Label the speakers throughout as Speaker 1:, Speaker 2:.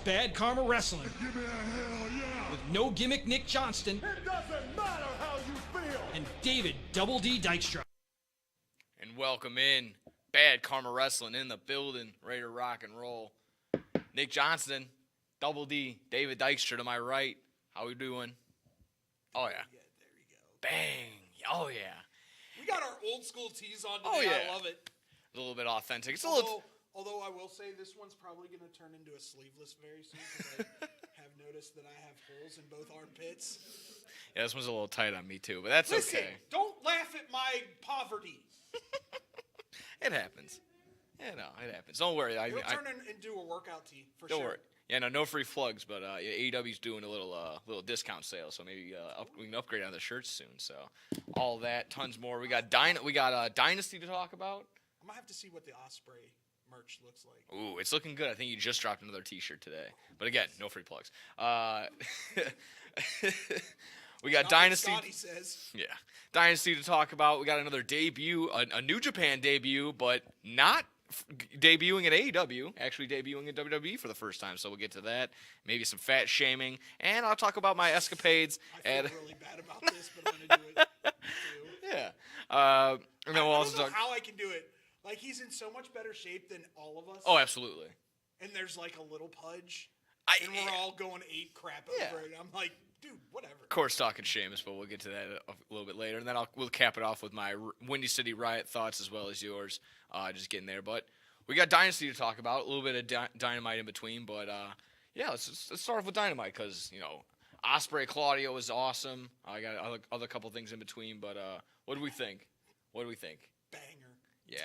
Speaker 1: Bad Karma Wrestling.
Speaker 2: Give me a hell yeah!
Speaker 1: With No Gimmick Nick Johnston.
Speaker 2: It doesn't matter how you feel!
Speaker 1: And David Double D Dykstra.
Speaker 3: And welcome in Bad Karma Wrestling in the building, ready to rock and roll. Nick Johnston, Double D, David Dykstra to my right. How we doing? Oh, yeah.
Speaker 4: Yeah, there you go.
Speaker 3: Bang. Oh, yeah.
Speaker 4: We got our old school tees on today.
Speaker 3: Oh, yeah.
Speaker 4: I love it.
Speaker 3: A little bit authentic. It's a little...
Speaker 4: Although I will say this one's probably going to turn into a sleeveless very soon because I have noticed that I have holes in both armpits.
Speaker 3: Yeah, this one's a little tight on me, too, but that's
Speaker 4: Listen,
Speaker 3: okay.
Speaker 4: don't laugh at my poverty.
Speaker 3: It happens. Yeah, no, it happens. Don't worry.
Speaker 4: It'll turn into a workout tee for
Speaker 3: Don't
Speaker 4: sure.
Speaker 3: worry. Yeah, no free plugs, but AEW's doing a little discount sale, so maybe we can upgrade on the shirts soon. So all that, tons more. We got Dynasty to talk about.
Speaker 4: I'm gonna have to see what the Osprey merch looks like.
Speaker 3: Ooh, it's looking good. I think you just dropped another T-shirt today. But again, no free plugs. We got Dynasty.
Speaker 4: Scotty says.
Speaker 3: Yeah, Dynasty to talk about. We got another debut, a New Japan debut, but not debuting at AEW, actually debuting in WWE for the first time. So we'll get to that. Maybe some fat shaming, and I'll talk about my escapades.
Speaker 4: I feel really bad about this, but I'm gonna do it too.
Speaker 3: Yeah. And then we'll
Speaker 4: I
Speaker 3: also
Speaker 4: don't know
Speaker 3: talk.
Speaker 4: how I can do it. Like, he's in so much better shape than all of us.
Speaker 3: Oh, absolutely.
Speaker 4: And there's like a little pudge.
Speaker 3: I-
Speaker 4: And we're all going ape crap
Speaker 3: Yeah.
Speaker 4: over it. I'm like, dude, whatever.
Speaker 3: Of course, talking Sheamus, but we'll get to that a little bit later, and then we'll cap it off with my Windy City Riot thoughts as well as yours. Just getting there, but we got Dynasty to talk about. A little bit of Dynamite in between, but yeah, let's start off with Dynamite because Ospreay Claudio was awesome. I got other couple things in between, but what do we think?
Speaker 4: Banger.
Speaker 3: Yeah.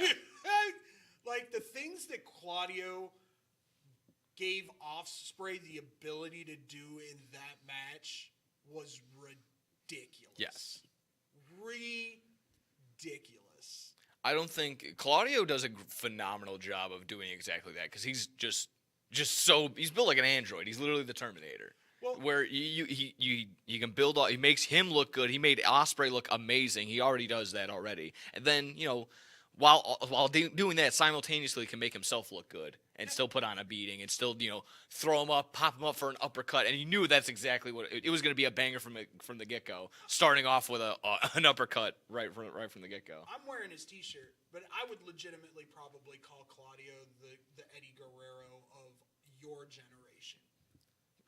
Speaker 4: Like, the things that Claudio gave Ospreay the ability to do in that match was ridiculous.
Speaker 3: Yes.
Speaker 4: Ridiculous.
Speaker 3: I don't think Claudio does a phenomenal job of doing exactly that because he's just he's built like an android. He's literally the Terminator.
Speaker 4: Well,
Speaker 3: where you can build all, he makes him look good. He made Ospreay look amazing. He already does that already. And then while doing that simultaneously can make himself look good and still put on a beating and still throw him up, pop him up for an uppercut. And you knew that's exactly what it was going to be, a banger from the get go, starting off with an uppercut right from the get go.
Speaker 4: I'm wearing his T-shirt, but I would legitimately probably call Claudio the Eddie Guerrero of your generation.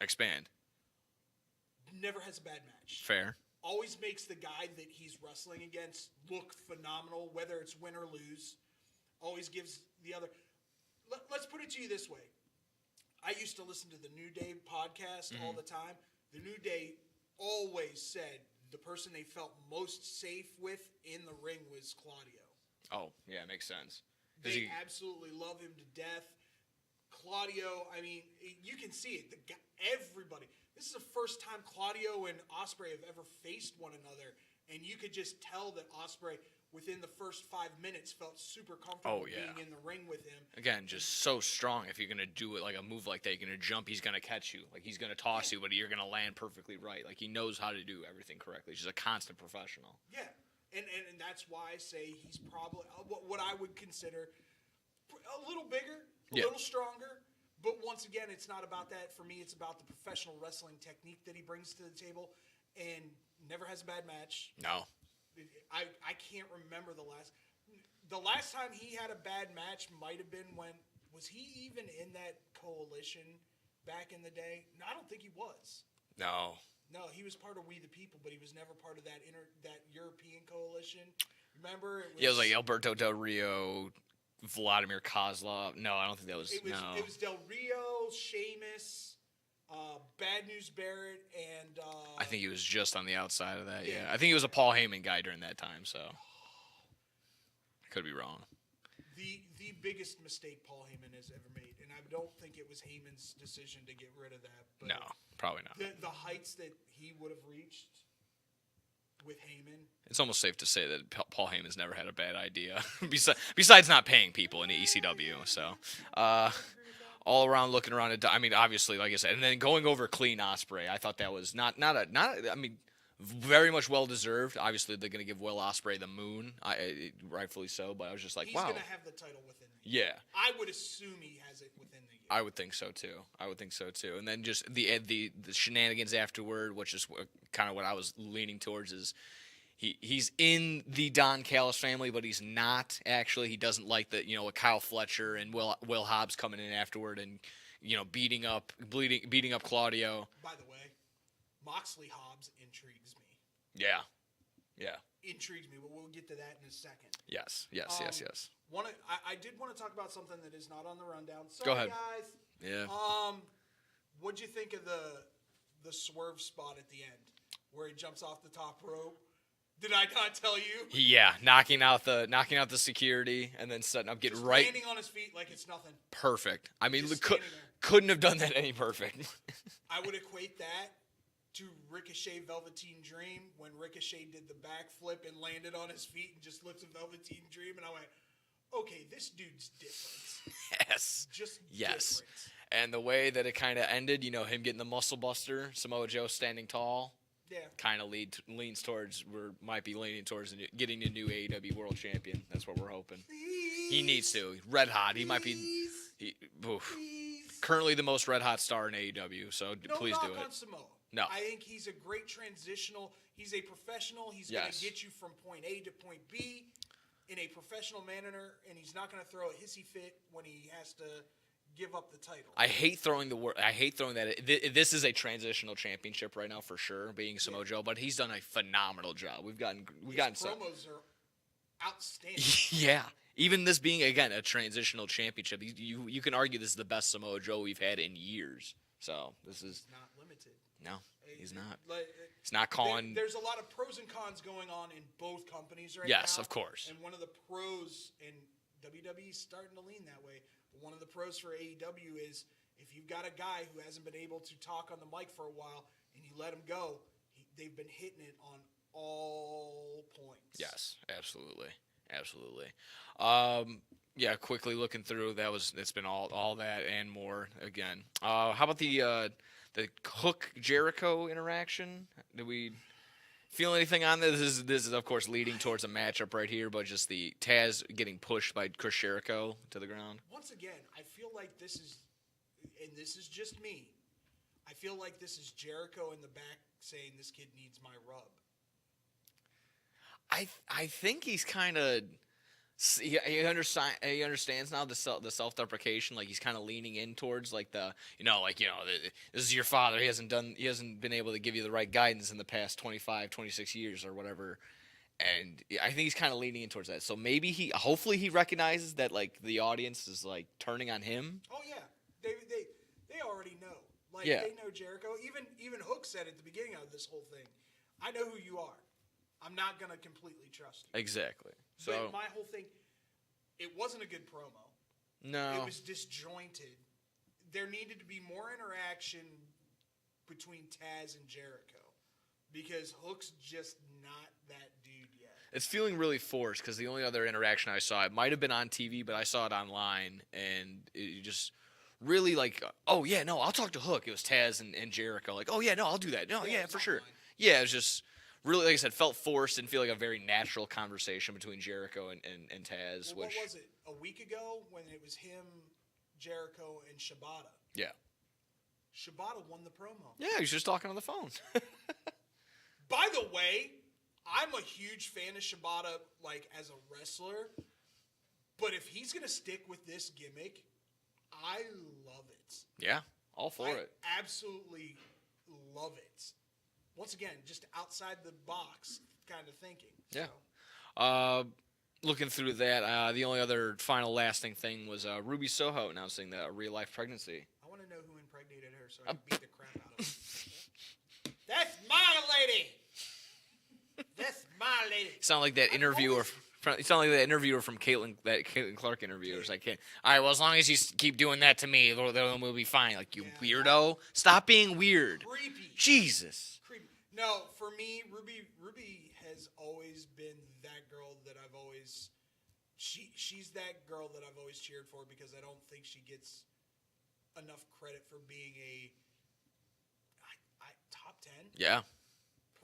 Speaker 3: Expand.
Speaker 4: Never has a bad match.
Speaker 3: Fair.
Speaker 4: Always makes the guy that he's wrestling against look phenomenal, whether it's win or lose. Always gives the other. Let's put it to you this way. I used to listen to the New Day podcast all the time. The New Day always said the person they felt most safe with in the ring was Claudio.
Speaker 3: Oh, yeah, makes sense.
Speaker 4: They absolutely love him to death. Claudio, I mean, you can see it. Everybody. This is the first time Claudio and Ospreay have ever faced one another, and you could just tell that Ospreay, within the first 5 minutes, felt super comfortable being in the ring with him.
Speaker 3: Again, just so strong. If you're going to do it like a move like that, you're going to jump, he's going to catch you. Like, he's going to toss you, but you're going to land perfectly right. Like, he knows how to do everything correctly. He's just a constant professional.
Speaker 4: Yeah, and that's why I say he's probably what I would consider a little bigger, a little stronger. But once again, it's not about that. For me, it's about the professional wrestling technique that he brings to the table, and never has a bad match.
Speaker 3: No.
Speaker 4: I can't remember the last time he had a bad match might have been when, was he even in that coalition back in the day? No, I don't think he was.
Speaker 3: No,
Speaker 4: he was part of We the People, but he was never part of that European coalition. Remember?
Speaker 3: it was like Alberto Del Rio, Vladimir Kozlov. No, I don't think that was.
Speaker 4: It was Del Rio, Sheamus, Bad News Barrett, and
Speaker 3: I think he was just on the outside of that. Yeah, I think he was a Paul Heyman guy during that time. So I could be wrong.
Speaker 4: The biggest mistake Paul Heyman has ever made, and I don't think it was Heyman's decision to get rid of that. But
Speaker 3: No, probably not.
Speaker 4: The heights that he would have reached with Heyman.
Speaker 3: It's almost safe to say that Paul Heyman's never had a bad idea, besides not paying people in the ECW. So, all around looking around, I mean, obviously, like I said, and then going over clean Ospreay, I thought that was not. I mean, very much well deserved. Obviously, they're going to give Will Ospreay the moon, rightfully so. But I was just like,
Speaker 4: He's
Speaker 3: wow.
Speaker 4: going to have the title within the year.
Speaker 3: Yeah,
Speaker 4: I would assume he has it within the year.
Speaker 3: I would think so too. And then just the shenanigans afterward, which is kind of what I was leaning towards, is he's in the Don Callis family, but he's not actually. He doesn't like that, with Kyle Fletcher and Will Hobbs coming in afterward and beating up Claudio.
Speaker 4: By the way, Moxley Hobbs intrigues me.
Speaker 3: Yeah.
Speaker 4: Intrigues me, but we'll get to that in a second.
Speaker 3: Yes.
Speaker 4: I did want to talk about something that is not on the rundown. Sorry,
Speaker 3: Go ahead.
Speaker 4: guys.
Speaker 3: Yeah.
Speaker 4: What'd you think of the swerve spot at the end where he jumps off the top rope? Did I not tell you?
Speaker 3: Yeah, knocking out the security and then setting up, getting
Speaker 4: Just
Speaker 3: right.
Speaker 4: landing on his feet like it's nothing.
Speaker 3: Perfect. I mean,
Speaker 4: Just standing there.
Speaker 3: couldn't have done that any perfect.
Speaker 4: I would equate that to Ricochet Velveteen Dream when Ricochet did the backflip and landed on his feet and just looked at Velveteen Dream, and I went, okay, this dude's different.
Speaker 3: Yes.
Speaker 4: Just
Speaker 3: yes.
Speaker 4: different.
Speaker 3: And the way that it kind of ended, him getting the muscle buster, Samoa Joe standing tall,
Speaker 4: yeah,
Speaker 3: kind of leans towards, might be leaning towards getting a new AEW World Champion. That's what we're hoping. He needs to. Red hot. He might be currently the most red hot star in AEW. So please do it.
Speaker 4: On Samoa.
Speaker 3: No.
Speaker 4: I think he's a great transitional. He's a professional. He's going to get you from point A to point B in a professional manner, and he's not going to throw a hissy fit when he has to give up the title.
Speaker 3: I hate throwing that. This is a transitional championship right now for sure, being Samoa Joe, but he's done a phenomenal job. We've gotten some
Speaker 4: promos are outstanding.
Speaker 3: Yeah. Even this being, again, a transitional championship, you can argue this is the best Samoa Joe we've had in years. So this is
Speaker 4: not limited.
Speaker 3: No, he's not.
Speaker 4: Like,
Speaker 3: he's not calling.
Speaker 4: There's a lot of pros and cons going on in both companies right now.
Speaker 3: Yes, of course.
Speaker 4: And one of the pros, and WWE's starting to lean that way, but one of the pros for AEW is if you've got a guy who hasn't been able to talk on the mic for a while and you let him go, they've been hitting it on all points.
Speaker 3: Yes, absolutely. Yeah, quickly looking through, it's been all that and more again. How about the Hook Jericho interaction? Did we feel anything on this? This is of course leading towards a matchup right here, but just the Taz getting pushed by Chris Jericho to the ground.
Speaker 4: Once again, I feel like this is just me. I feel like this is Jericho in the back saying this kid needs my rub.
Speaker 3: I think he's kind of he understands now the self-deprecation. Like he's kind of leaning in towards like this is your father. He hasn't been able to give you the right guidance in the past 25, 26 years or whatever. And I think he's kind of leaning in towards that. So maybe hopefully he recognizes that like the audience is like turning on him.
Speaker 4: Oh yeah, they already know. Like
Speaker 3: yeah.
Speaker 4: They know Jericho. Even Hook said at the beginning of this whole thing, I know who you are. I'm not going to completely trust you.
Speaker 3: Exactly. So
Speaker 4: but my whole thing, it wasn't a good promo.
Speaker 3: No.
Speaker 4: It was disjointed. There needed to be more interaction between Taz and Jericho because Hook's just not that dude yet.
Speaker 3: It's feeling really forced because the only other interaction I saw, it might have been on TV, but I saw it online, and it just really like, oh, yeah, no, I'll talk to Hook. It was Taz and Jericho. Like, oh, yeah, no, I'll do that. No, yeah for sure.
Speaker 4: Online.
Speaker 3: Yeah, it was just really, like I said, felt forced and feel like a very natural conversation between Jericho and Taz.
Speaker 4: Well, what was it? A week ago when it was him, Jericho, and Shibata.
Speaker 3: Yeah.
Speaker 4: Shibata won the promo.
Speaker 3: Yeah, he was just talking on the phone.
Speaker 4: By the way, I'm a huge fan of Shibata, like, as a wrestler. But if he's going to stick with this gimmick, I love it.
Speaker 3: Yeah, all for it.
Speaker 4: Absolutely love it. Once again, just outside the box kind of thinking.
Speaker 3: Yeah.
Speaker 4: So.
Speaker 3: Looking through that, the only other final lasting thing was Ruby Soho announcing the real-life pregnancy.
Speaker 4: I want to know who impregnated her so I can beat the crap out of her. That's my lady! That's my lady!
Speaker 3: You sound like that interviewer. You sound like that interviewer from Caitlin Clark interview. It's like, all right, well, as long as you keep doing that to me, we'll be fine. Like, you weirdo. Stop being weird.
Speaker 4: Creepy.
Speaker 3: Jesus.
Speaker 4: Creepy. No, for me, Ruby has always been that girl that I've always... She's that girl that I've always cheered for because I don't think she gets enough credit for being a top 10.
Speaker 3: Yeah.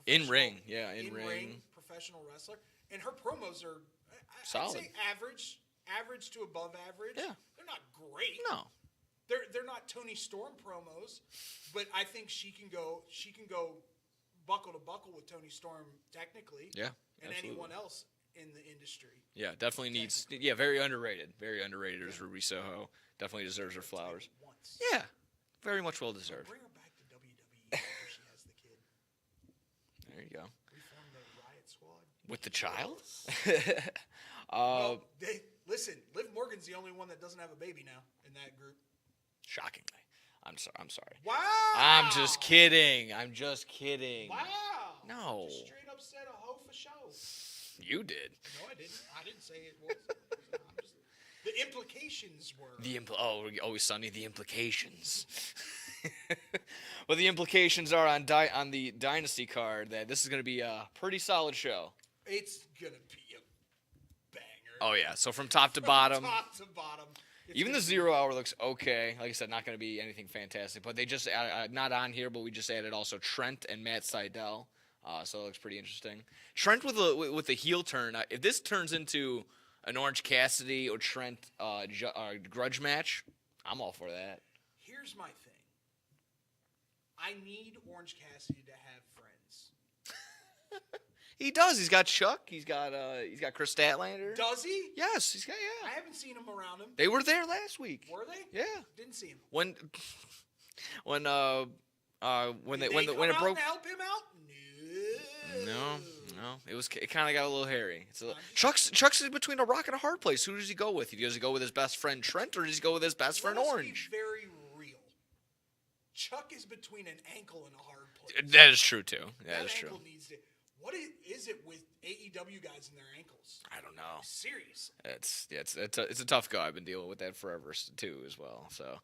Speaker 3: In ring, yeah, in ring.
Speaker 4: in-ring professional wrestler. And her promos are, I'd
Speaker 3: Solid.
Speaker 4: say average to above average.
Speaker 3: Yeah.
Speaker 4: They're not great.
Speaker 3: No.
Speaker 4: They're not Tony Storm promos, but I think she can go buckle to buckle with Tony Storm technically.
Speaker 3: Yeah.
Speaker 4: And
Speaker 3: absolutely.
Speaker 4: anyone else in the industry.
Speaker 3: Yeah, definitely needs. Yeah, very underrated. Very underrated is Ruby Soho. Definitely deserves her flowers.
Speaker 4: Once.
Speaker 3: Yeah, very much well deserved.
Speaker 4: Bring her back to WWE after she has the kid.
Speaker 3: There you go.
Speaker 4: We form the Riot Squad.
Speaker 3: With the child?
Speaker 4: Well, listen, Liv Morgan's the only one that doesn't have a baby now in that group.
Speaker 3: Shockingly. I'm sorry.
Speaker 4: Wow.
Speaker 3: I'm just kidding. Wow. No.
Speaker 4: Just straight up said a hoe for show.
Speaker 3: You did.
Speaker 4: No, I didn't. I didn't say it was. The implications were.
Speaker 3: Always Sunny. The implications. Well, the implications are on the Dynasty card that this is going to be a pretty solid show.
Speaker 4: It's gonna be a banger.
Speaker 3: Oh yeah. So from top to bottom.
Speaker 4: Top to bottom.
Speaker 3: Even the 0 hour looks okay. Like I said, not going to be anything fantastic. But they just not on here, but we just added also Trent and Matt Sydal. So it looks pretty interesting. Trent with the heel turn. If this turns into an Orange Cassidy or Trent grudge match, I'm all for that.
Speaker 4: Here's my thing. I need Orange Cassidy to have friends.
Speaker 3: He does. He's got Chuck. He's got Chris Statlander.
Speaker 4: Does he?
Speaker 3: Yes, he's got. Yeah.
Speaker 4: I haven't seen him around him.
Speaker 3: They were there last week.
Speaker 4: Were they?
Speaker 3: Yeah.
Speaker 4: Didn't see him.
Speaker 3: When
Speaker 4: Did
Speaker 3: it
Speaker 4: come out
Speaker 3: broke.
Speaker 4: and help him out?
Speaker 3: No. It kind of got a little hairy. Chuck's between a rock and a hard place. Who does he go with? Does he go with his best friend Trent, or does he go with his best friend
Speaker 4: Let us
Speaker 3: Orange?
Speaker 4: be very real. Chuck is between an ankle and a hard place.
Speaker 3: That is true too. That is true.
Speaker 4: Ankle needs to. What is it with AEW guys and their ankles?
Speaker 3: I don't know.
Speaker 4: Serious.
Speaker 3: It's a tough go. I've been dealing with that forever too as well. So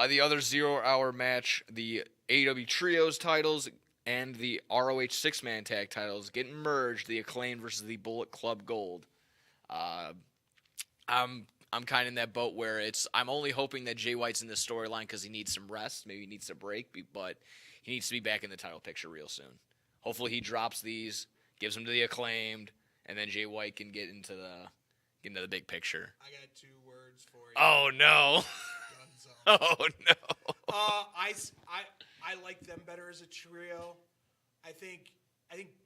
Speaker 3: the other 0 hour match, the AEW Trios titles and the ROH 6-man tag titles getting merged. The Acclaim versus the Bullet Club Gold. I'm kind of in that boat where I'm only hoping that Jay White's in this storyline because he needs some rest. Maybe he needs a break, but he needs to be back in the title picture real soon. Hopefully he drops these, gives them to the Acclaimed, and then Jay White can get into the big picture.
Speaker 4: I got 2 words for you.
Speaker 3: Oh no! Oh no!
Speaker 4: I like them better as a trio. I think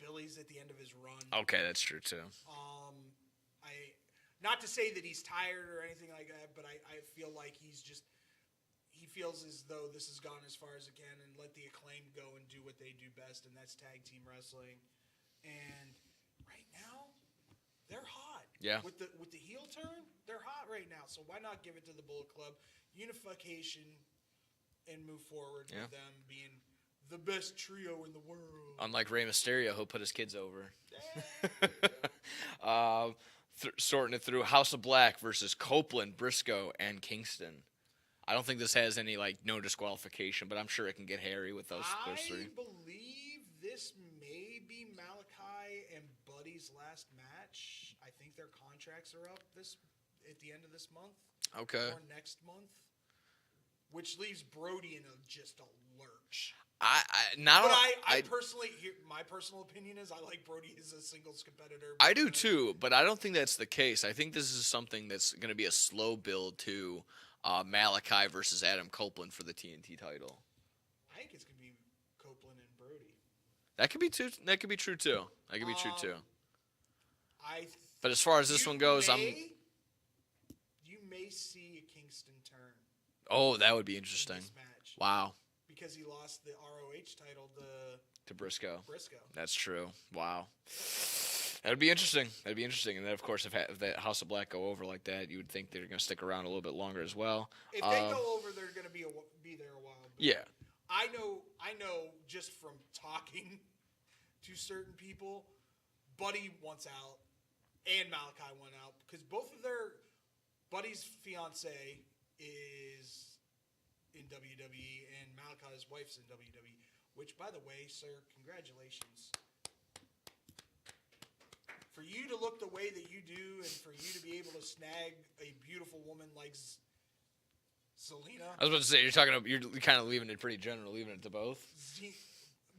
Speaker 4: Billy's at the end of his run.
Speaker 3: Okay, that's true too.
Speaker 4: Not to say that he's tired or anything like that, but I feel like he feels as though this has gone as far as it can, and let the Acclaim go and do what they do best, and that's tag team wrestling. And right now, they're hot.
Speaker 3: Yeah.
Speaker 4: With the heel turn, they're hot right now. So why not give it to the Bullet Club? Unification and move forward with them being the best trio in the world.
Speaker 3: Unlike Rey Mysterio, who'll put his kids over. Sorting it through, House of Black versus Copeland, Briscoe, and Kingston. I don't think this has any no disqualification, but I'm sure it can get hairy with those 3.
Speaker 4: I believe this may be Malachi and Buddy's last match. I think their contracts are up at the end of this month.
Speaker 3: Okay.
Speaker 4: Or next month. Which leaves Brody in just a lurch. I personally, my personal opinion is I like Brody as a singles competitor.
Speaker 3: I do too, but I don't think that's the case. I think this is something that's going to be a slow build to Malachi versus Adam Copeland for the TNT title.
Speaker 4: I think it's going to be Copeland and Brody.
Speaker 3: That could be true too. That could be true too. But as
Speaker 4: as
Speaker 3: far as this one goes,
Speaker 4: you may see a Kingston turn.
Speaker 3: Oh, that would be interesting.
Speaker 4: In this match.
Speaker 3: Wow.
Speaker 4: Because he lost the ROH title
Speaker 3: to Briscoe.
Speaker 4: Briscoe.
Speaker 3: That's true. Wow. That would be interesting. That'd be interesting. And then, of course, if the House of Black go over like that, you would think they're going to stick around a little bit longer as well.
Speaker 4: If they go over, they're going to be there a while.
Speaker 3: Yeah.
Speaker 4: I know just from talking to certain people, Buddy wants out and Malachi went out because both of Buddy's fiance is in WWE and Malachi's wife's in WWE, which, by the way, sir, congratulations. For you to look the way that you do and for you to be able to snag a beautiful woman like Zelina.
Speaker 3: I was about to say, you're kind of leaving it pretty general, leaving it to both.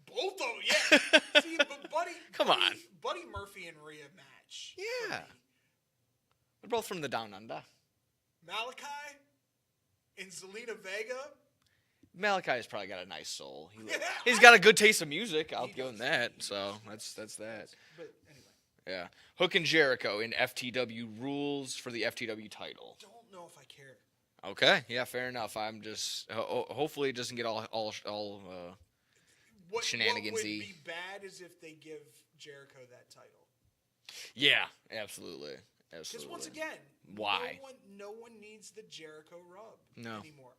Speaker 4: Both of them, yeah. See, but
Speaker 3: Come on.
Speaker 4: Buddy Murphy and Rhea match. for
Speaker 3: Yeah.
Speaker 4: me.
Speaker 3: They're both from the Down Under.
Speaker 4: Malachi and Zelina Vega.
Speaker 3: Malachi's probably got a nice soul. He's got a good taste of music. I'll give him that. So that's that.
Speaker 4: But anyway,
Speaker 3: Yeah. Hook and Jericho in FTW rules for the FTW title.
Speaker 4: don't know if I care.
Speaker 3: Okay. Yeah, fair enough. I'm just hopefully it doesn't get all
Speaker 4: What would
Speaker 3: shenanigansy.
Speaker 4: be bad is if they give Jericho that title.
Speaker 3: Yeah, absolutely.
Speaker 4: Because once again,
Speaker 3: why?
Speaker 4: No one needs the Jericho rub anymore.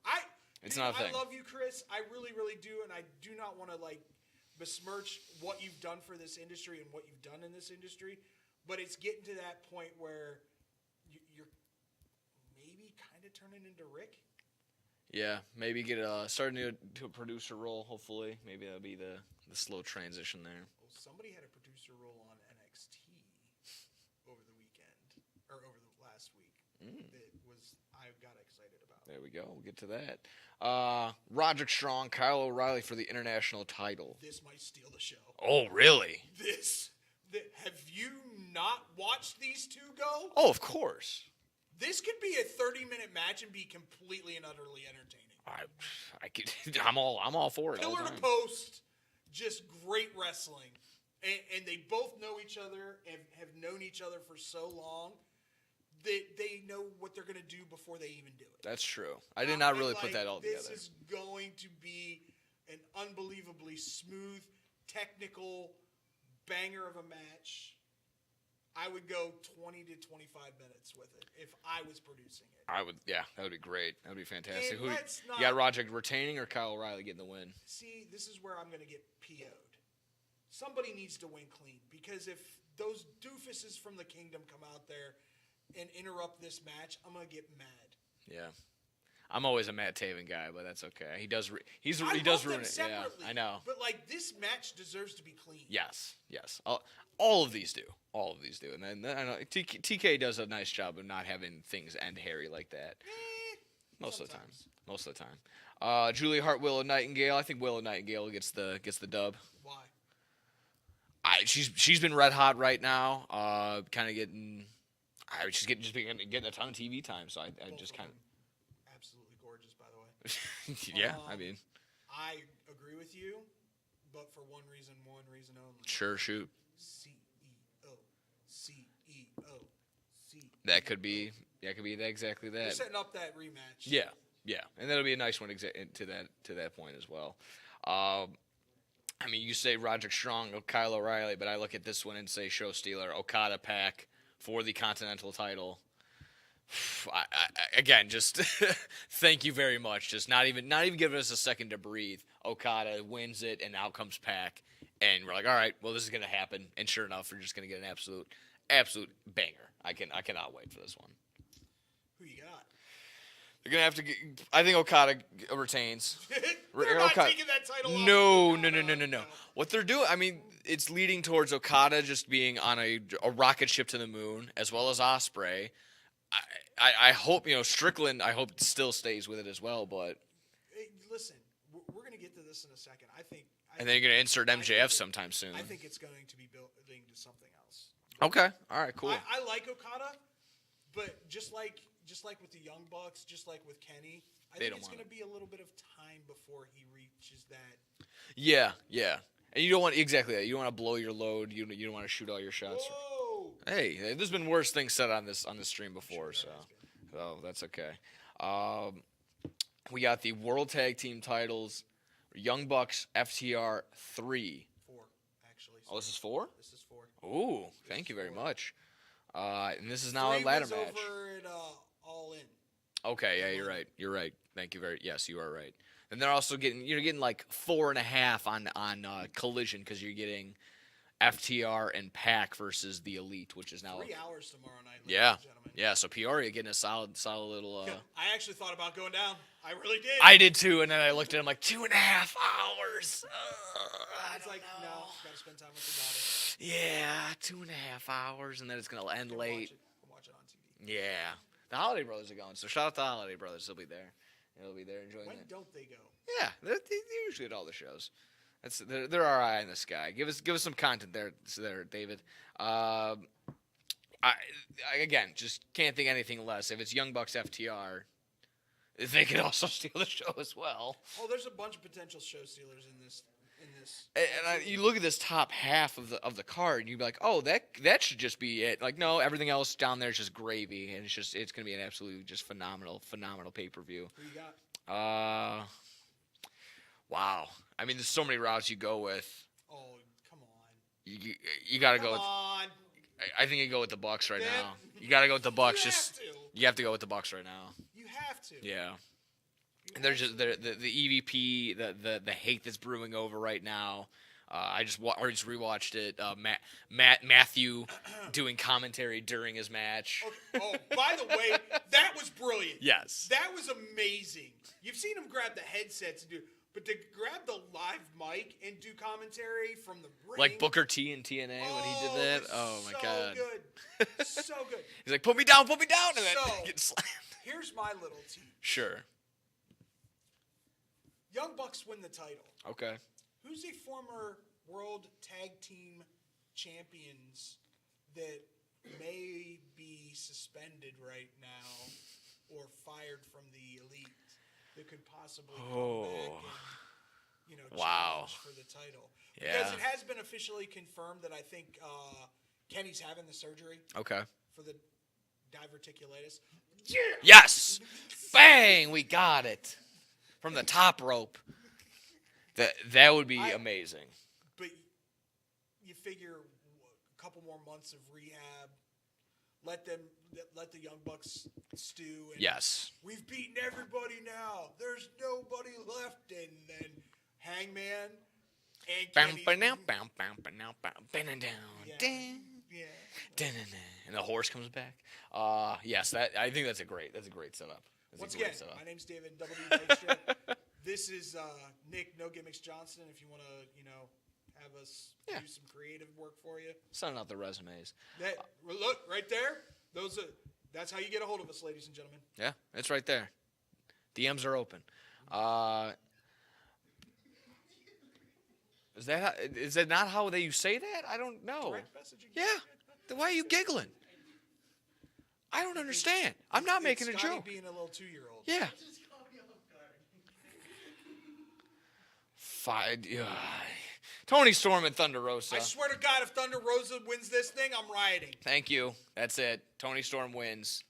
Speaker 3: It's not a thing.
Speaker 4: I love you, Chris. I really, really do, and I do not want to besmirch what you've done for this industry and what you've done in this industry. But it's getting to that point where you're maybe kind of turning into Rick.
Speaker 3: Yeah, maybe get starting to a producer role. Hopefully, maybe that'll be the slow transition there.
Speaker 4: Well, somebody had a producer role on NXT over the weekend or over the last week. I got excited about.
Speaker 3: There we go. We'll get to that. Roderick Strong, Kyle O'Reilly for the international title.
Speaker 4: This might steal the show.
Speaker 3: Oh, really?
Speaker 4: Have you not watched these two go?
Speaker 3: Oh, of course.
Speaker 4: This could be a 30-minute match and be completely and utterly entertaining.
Speaker 3: I'm all for it.
Speaker 4: Pillar to post, just great wrestling. And they both know each other and have known each other for so long that they know what they're going to do before they even do it.
Speaker 3: That's true. I did not really put that all together.
Speaker 4: This is going to be an unbelievably smooth, technical banger of a match. I would go 20 to 25 minutes with it if I was producing it.
Speaker 3: I would, yeah, that would be great. That would be fantastic.
Speaker 4: And
Speaker 3: You got Roderick retaining or Kyle O'Reilly getting the win?
Speaker 4: See, this is where I'm going to get PO'd. Somebody needs to win clean, because if those doofuses from the Kingdom come out there and interrupt this match, I'm going to get mad.
Speaker 3: Yeah. I'm always a Matt Taven guy, but that's okay. He does ruin it. Yeah, I know.
Speaker 4: But this match deserves to be clean.
Speaker 3: Yes. All of these do. And then I know TK does a nice job of not having things end hairy like that. Most of the time. Julia Hart, Willow Nightingale. I think Willow Nightingale gets the dub.
Speaker 4: Why?
Speaker 3: She's been red hot right now. Kind of getting. She's getting a ton of TV time. So I just kind of.
Speaker 4: Absolutely gorgeous, by the way.
Speaker 3: Yeah, I mean.
Speaker 4: I agree with you, but for one reason only.
Speaker 3: Sure, shoot.
Speaker 4: CEO.
Speaker 3: That could be exactly that.
Speaker 4: They're setting up that rematch.
Speaker 3: Yeah, and that'll be a nice one to that point as well. I mean, you say Roderick Strong, Kyle O'Reilly, but I look at this one and say Show Stealer, Okada Pac for the Continental title. Again, just thank you very much. Just not even giving us a second to breathe. Okada wins it, and out comes Pac, and we're like, all right, well, this is gonna happen. And sure enough, we're just gonna get an absolute banger. I cannot wait for this one.
Speaker 4: Who you got?
Speaker 3: They're gonna have to. I think Okada retains.
Speaker 4: They're not taking that title off.
Speaker 3: No. What they're doing, I mean, it's leading towards Okada just being on a rocket ship to the moon, as well as Ospreay. I hope, Strickland, I hope still stays with it as well, but.
Speaker 4: Hey, listen, we're going to get to this in a second.
Speaker 3: And then you're going to insert MJF sometime soon.
Speaker 4: I think it's going to be building to something else.
Speaker 3: Okay. All right, cool.
Speaker 4: I like Okada, but just like with the Young Bucks, just like with Kenny, I think it's going to be a little bit of time before he reaches that.
Speaker 3: Yeah. And you don't want exactly that. You don't want to blow your load. You don't want to shoot all your shots.
Speaker 4: Whoa!
Speaker 3: Hey, there's been worse things said on this stream before, so that's okay. We got the World Tag Team titles, Young Bucks, FTR 3.
Speaker 4: 4, actually.
Speaker 3: Oh, this is 4?
Speaker 4: This is 4.
Speaker 3: Ooh, thank you very much. And this is now a
Speaker 4: 3
Speaker 3: ladder
Speaker 4: was
Speaker 3: match.
Speaker 4: Over at All In.
Speaker 3: Okay, yeah, you're right. Thank you yes, you are right. And they're also getting like 4.5 on Collision, because you're getting FTR and Pac versus the Elite, which is now
Speaker 4: 3 hours tomorrow night.
Speaker 3: Yeah,
Speaker 4: Ladies and gentlemen.
Speaker 3: Yeah. So Peoria getting a solid little.
Speaker 4: I actually thought about going down. I really did.
Speaker 3: I did too, and then I looked at him like 2.5 hours.
Speaker 4: I was like, no, gotta spend time with the daughter.
Speaker 3: Yeah, 2.5 hours, and then it's gonna end late.
Speaker 4: Watch it on TV.
Speaker 3: Yeah, the Holiday Brothers are going, so shout out to the Holiday Brothers. They'll be there. They'll be there enjoying it.
Speaker 4: When don't they go?
Speaker 3: Yeah, they're usually at all the shows. They're our eye on this guy. Give us some content there, David. I again just can't think anything less. If it's Young Bucks FTR, they could also steal the show as well.
Speaker 4: Oh, there's a bunch of potential show stealers in this.
Speaker 3: You look at this top half of the card, and you'd be like, oh, that should just be it. Like, no, everything else down there is just gravy, and it's gonna be an absolutely just phenomenal pay-per-view.
Speaker 4: Who you got?
Speaker 3: Wow. I mean, there's so many routes you go with.
Speaker 4: Oh, come on.
Speaker 3: You gotta go
Speaker 4: Come
Speaker 3: with.
Speaker 4: on.
Speaker 3: I think you go with the Bucks right
Speaker 4: Then-
Speaker 3: now. You gotta go with the Bucks.
Speaker 4: You have to
Speaker 3: go with the Bucks right now.
Speaker 4: You have to.
Speaker 3: Yeah. And there's just the EVP, the hate that's brewing over right now. I just rewatched it. Matthew doing commentary during his match.
Speaker 4: Okay. Oh, by the way, that was brilliant.
Speaker 3: Yes.
Speaker 4: That was amazing. You've seen him grab the headsets and do, but to grab the live mic and do commentary from the ring,
Speaker 3: Like Booker T in TNA when he did that.
Speaker 4: it's
Speaker 3: Oh my
Speaker 4: so
Speaker 3: god.
Speaker 4: Good. So good.
Speaker 3: He's like, put me down, and then
Speaker 4: So-
Speaker 3: get slammed.
Speaker 4: Here's my little team.
Speaker 3: Sure.
Speaker 4: Young Bucks win the title.
Speaker 3: Okay.
Speaker 4: Who's the former World Tag Team Champions that may be suspended right now or fired from the Elite that could possibly come back and,
Speaker 3: Wow.
Speaker 4: challenge for the title?
Speaker 3: Yeah.
Speaker 4: Because it has been officially confirmed that I think Kenny's having the surgery
Speaker 3: Okay.
Speaker 4: for the diverticulitis.
Speaker 3: Yes. Bang! We got it from the top rope. That would be amazing.
Speaker 4: But you figure a couple more months of rehab, let the Young Bucks stew. And
Speaker 3: Yes.
Speaker 4: We've beaten everybody now. There's nobody left. And then Hangman and Kenny.
Speaker 3: And the horse comes back. Yes, I think that's a great setup.
Speaker 4: Once again, my name's David Double D Dykstra. This is Nick No Gimmicks Johnson. If you want to, have us do some creative work for you,
Speaker 3: sending out the resumes.
Speaker 4: Look right there. That's how you get a hold of us, ladies and gentlemen.
Speaker 3: Yeah, it's right there. DMs are open. Is that not how you say that? I don't know.
Speaker 4: Direct messaging.
Speaker 3: Yeah. Then why are you giggling? I don't understand. I'm not making a
Speaker 4: Scotty
Speaker 3: joke.
Speaker 4: being a little 2-year-old.
Speaker 3: Yeah. Tony Storm and Thunder Rosa.
Speaker 4: I swear to God, if Thunder Rosa wins this thing, I'm rioting.
Speaker 3: Thank you. That's it. Tony Storm wins.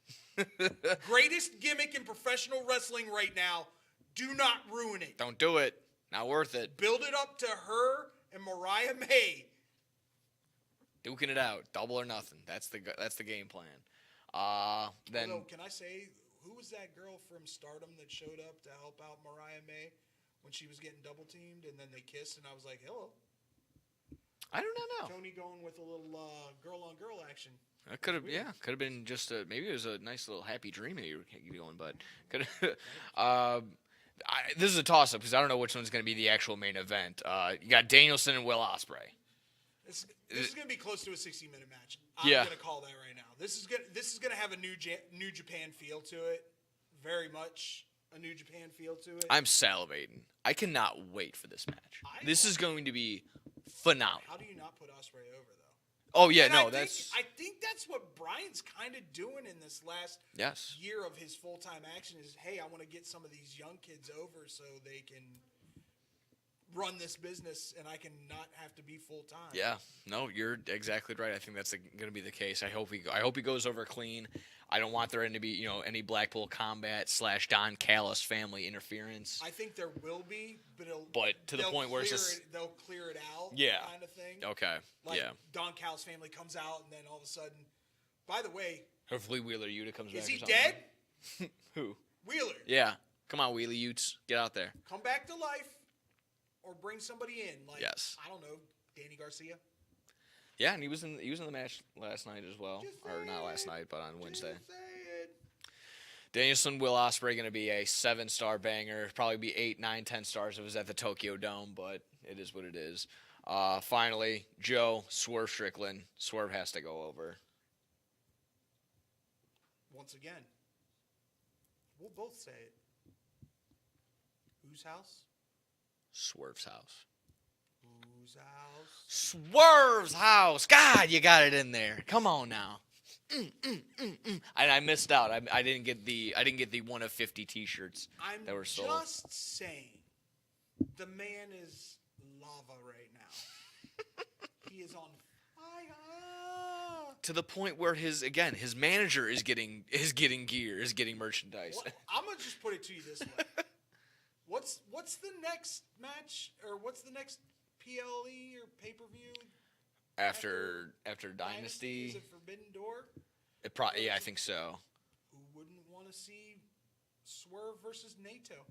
Speaker 4: Greatest gimmick in professional wrestling right now. Do not ruin it.
Speaker 3: Don't do it. Not worth it.
Speaker 4: Build it up to her and Mariah May.
Speaker 3: Duking it out. Double or nothing. That's the game plan. Then
Speaker 4: Although, can I say, who was that girl from Stardom that showed up to help out Mariah May when she was getting double teamed and then they kissed and I was like, hello.
Speaker 3: I don't know.
Speaker 4: Tony going with a little girl on girl action.
Speaker 3: It could have been just maybe it was a nice little happy dream that you were going, but could. This is a toss up because I don't know which one's going to be the actual main event. You got Danielson and Will Ospreay.
Speaker 4: This is going to be close to a 60-minute match. I'm
Speaker 3: Yeah.
Speaker 4: going to call that right now. This is going to have a New Japan feel to it. Very much a New Japan feel to it.
Speaker 3: I'm salivating. I cannot wait for this match. This is going to be phenomenal.
Speaker 4: How do you not put Ospreay over though?
Speaker 3: Oh yeah,
Speaker 4: And
Speaker 3: no,
Speaker 4: I think that's what Brian's kind of doing in this last year of his full-time action is, hey, I want to get some of these young kids over so they can run this business and I can not have to be full-time.
Speaker 3: Yeah, no, you're exactly right. I think that's going to be the case. I hope he goes over clean. I don't want there to be any Blackpool Combat / Don Callis family interference.
Speaker 4: I think there will be,
Speaker 3: but to the point where it's just
Speaker 4: they'll clear it out, kind of thing.
Speaker 3: Okay,
Speaker 4: like Don Callis family comes out and then all of a sudden, by the way,
Speaker 3: hopefully Wheeler Yuta comes back.
Speaker 4: Is he dead?
Speaker 3: Who?
Speaker 4: Wheeler.
Speaker 3: Yeah, come on, Wheeler Utes, get out there.
Speaker 4: Come back to life, or bring somebody in. Like I don't know, Danny Garcia.
Speaker 3: Yeah, and he was in the match last night as well, or not last night, but on Wednesday. Danielson, Will Ospreay going to be a 7-star banger. Probably be 8, 9, 10 stars if it was at the Tokyo Dome, but it is what it is. Finally, Joe, Swerve Strickland. Swerve has to go over.
Speaker 4: Once again, we'll both say it. Whose house?
Speaker 3: Swerve's house.
Speaker 4: Whose house?
Speaker 3: Swerve's house. God, you got it in there. Come on now. I missed out. I didn't get the 1 of 50 T-shirts that were sold.
Speaker 4: I'm just saying, the man is lava right now. He is on fire.
Speaker 3: To the point where his manager is getting gear, is getting merchandise.
Speaker 4: Well, I'm gonna just put it to you this way. What's the next match, or what's the next PLE or pay-per-view?
Speaker 3: After Dynasty?
Speaker 4: Is it Forbidden Door?
Speaker 3: Yeah, I think so.
Speaker 4: Who wouldn't want to see Swerve versus Naito?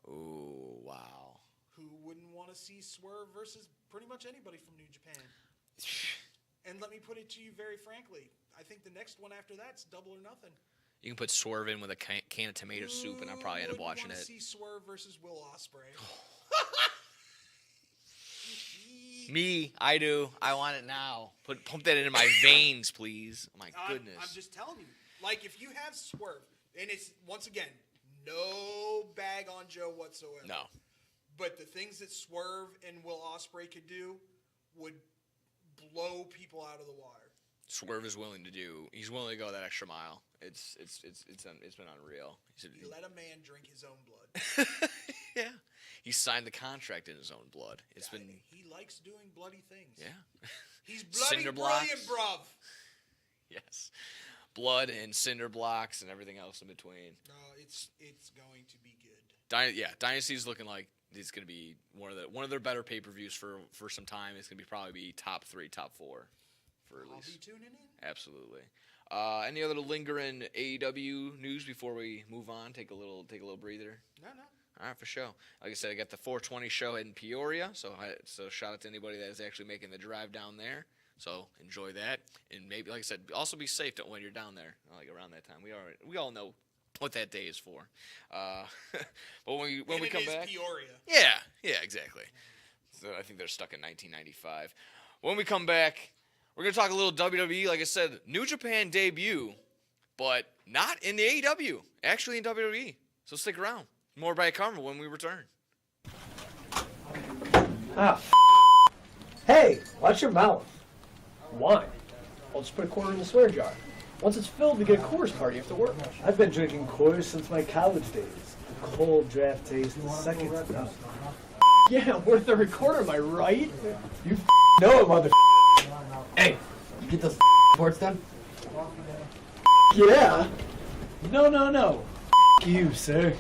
Speaker 3: Ooh, wow.
Speaker 4: Who wouldn't want to see Swerve versus pretty much anybody from New Japan? And let me put it to you very frankly. I think the next one after that's Double or Nothing.
Speaker 3: You can put Swerve in with a can of tomato soup, and I'll probably end up watching it.
Speaker 4: See Swerve versus Will Ospreay.
Speaker 3: Me, I do. I want it now. Pump that into my veins, please. Oh my goodness.
Speaker 4: I'm just telling you. Like, if you have Swerve, and it's, once again, no bag on Joe whatsoever.
Speaker 3: No.
Speaker 4: But the things that Swerve and Will Ospreay could do would blow people out of the water.
Speaker 3: Swerve is willing to do. He's willing to go that extra mile. It's been unreal.
Speaker 4: He let a man drink his own blood.
Speaker 3: Yeah. He signed the contract in his own blood.
Speaker 4: He likes doing bloody things.
Speaker 3: Yeah.
Speaker 4: He's bloody
Speaker 3: Cinder
Speaker 4: brilliant,
Speaker 3: blocks.
Speaker 4: bruv.
Speaker 3: Yes. Blood and cinder blocks and everything else in between.
Speaker 4: No, it's going to be good.
Speaker 3: Dynasty's looking like it's going to be one of their better pay-per-views for some time. It's going to probably be top 3, top 4 for at least.
Speaker 4: I'll be tuning in.
Speaker 3: Absolutely. Any other lingering AEW news before we move on? Take a little breather.
Speaker 4: No.
Speaker 3: All right, for sure. Like I said, I got the 420 show in Peoria, so shout out to anybody that is actually making the drive down there. So enjoy that, and maybe, like I said, also be safe when you're down there, like around that time. We all know what that day is for. But when we come back,
Speaker 4: Peoria.
Speaker 3: Yeah, exactly. So I think they're stuck in 1995. When we come back, we're gonna talk a little WWE. Like I said, New Japan debut, but not in the AEW, actually in WWE. So stick around. More by Karma when we return.
Speaker 5: Hey, watch your mouth. Wine. I'll just put a quarter in the swear jar. Once it's filled, we get a Coors party after work. I've been drinking Coors since my college days. The cold draft taste, the second to none. Yeah, worth every quarter, am I right? You know it, mother.
Speaker 6: Hey, you get those reports done?
Speaker 5: Yeah. No. You, sir.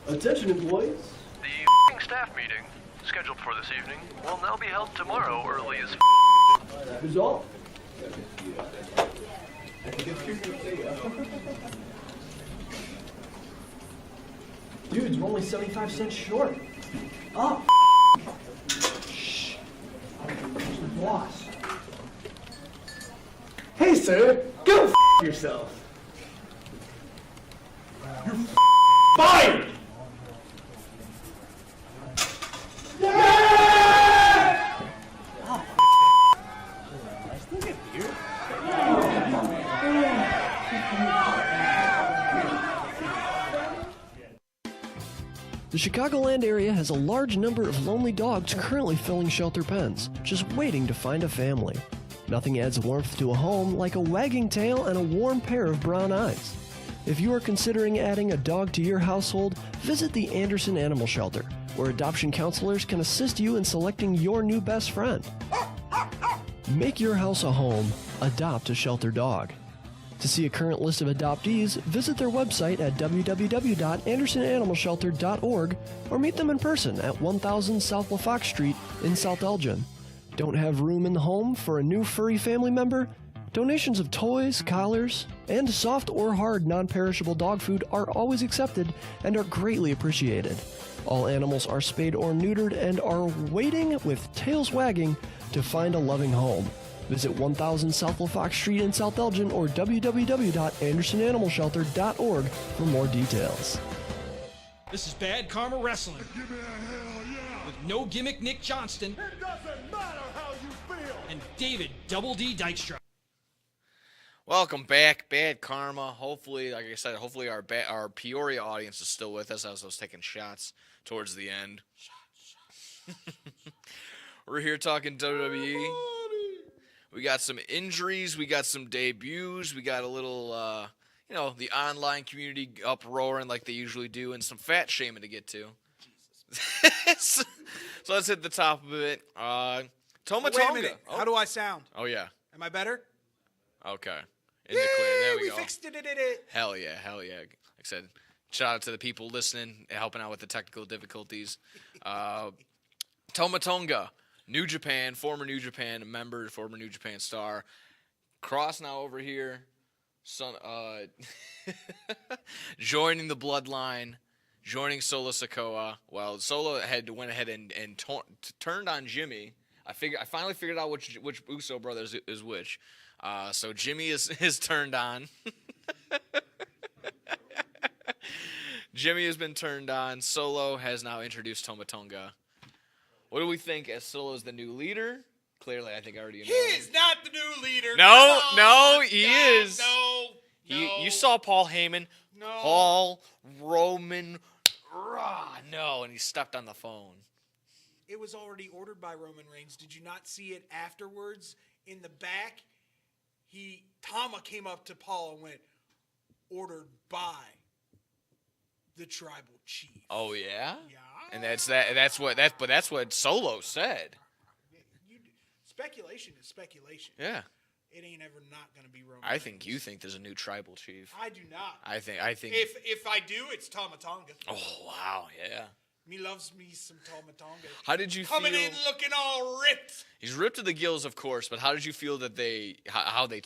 Speaker 5: Attention, employees.
Speaker 7: The staff meeting, scheduled for this evening, will now be held tomorrow early as
Speaker 5: Who's all? Dudes, we're only 75 cents short. Oh, shh. Boss. Hey, sir, go yourself. You're fired!
Speaker 8: The Chicagoland area has a large number of lonely dogs currently filling shelter pens, just waiting to find a family. Nothing adds warmth to a home like a wagging tail and a warm pair of brown eyes. If you are considering adding a dog to your household, visit the Anderson Animal Shelter, where adoption counselors can assist you in selecting your new best friend. Make your house a home. Adopt a shelter dog. To see a current list of adoptees, visit their website at www.andersonanimalshelter.org or meet them in person at 1000 South LaFox Street in South Elgin. Don't have room in the home for a new furry family member? Donations of toys, collars, and soft or hard non-perishable dog food are always accepted and are greatly appreciated. All animals are spayed or neutered and are waiting with tails wagging to find a loving home. Visit 1000 South LaFox Street in South Elgin or www.andersonanimalshelter.org for more details.
Speaker 1: This is Bad Karma Wrestling
Speaker 2: Give me a hell yeah.
Speaker 1: with No Gimmick Nick Johnston
Speaker 2: It doesn't matter how you feel.
Speaker 1: and David Double D Dykstra.
Speaker 3: Welcome back, Bad Karma. Hopefully, like I said, hopefully our Peoria audience is still with us as I was taking shots towards the end. We're here talking WWE. We got some injuries, we got some debuts, we got a little, the online community uproaring like they usually do, and some fat shaming to get to. So let's hit the top of it. Toma
Speaker 4: Wait a
Speaker 3: Tonga.
Speaker 4: minute.
Speaker 3: Oh.
Speaker 4: How do I sound?
Speaker 3: Oh, yeah.
Speaker 4: Am I better?
Speaker 3: Okay. In the clear. There we go.
Speaker 4: Fixed it.
Speaker 3: Hell yeah. Like I said, shout out to the people listening, helping out with the technical difficulties. Toma Tonga, New Japan, former New Japan member, former New Japan star. Cross now over here. Joining the bloodline, joining Solo Sikoa. Well, Solo went ahead and turned on Jimmy. I finally figured out which Uso brother is which. So Jimmy is turned on. Jimmy has been turned on. Solo has now introduced Toma Tonga. What do we think as Solo's the new leader? Clearly, I think I already know.
Speaker 4: He is not the new leader.
Speaker 3: No, he is.
Speaker 4: No.
Speaker 3: You saw Paul Heyman.
Speaker 4: No.
Speaker 3: Paul Roman. No, and he stepped on the phone.
Speaker 4: It was already ordered by Roman Reigns. Did you not see it afterwards in the back? Tama came up to Paul and went, ordered by the tribal chief.
Speaker 3: Oh yeah?
Speaker 4: Yeah.
Speaker 3: And that's what Solo said.
Speaker 4: Speculation is speculation.
Speaker 3: Yeah.
Speaker 4: It ain't ever not going to be Roman
Speaker 3: I
Speaker 4: Reigns.
Speaker 3: think you think there's a new tribal chief.
Speaker 4: I do not.
Speaker 3: I think
Speaker 4: If I do, it's Tama Tonga.
Speaker 3: Oh wow, yeah.
Speaker 4: Me loves me some Tama Tonga.
Speaker 3: How did you
Speaker 4: Coming
Speaker 3: feel?
Speaker 4: in looking all ripped.
Speaker 3: He's ripped to the gills, of course, but how did you feel that how they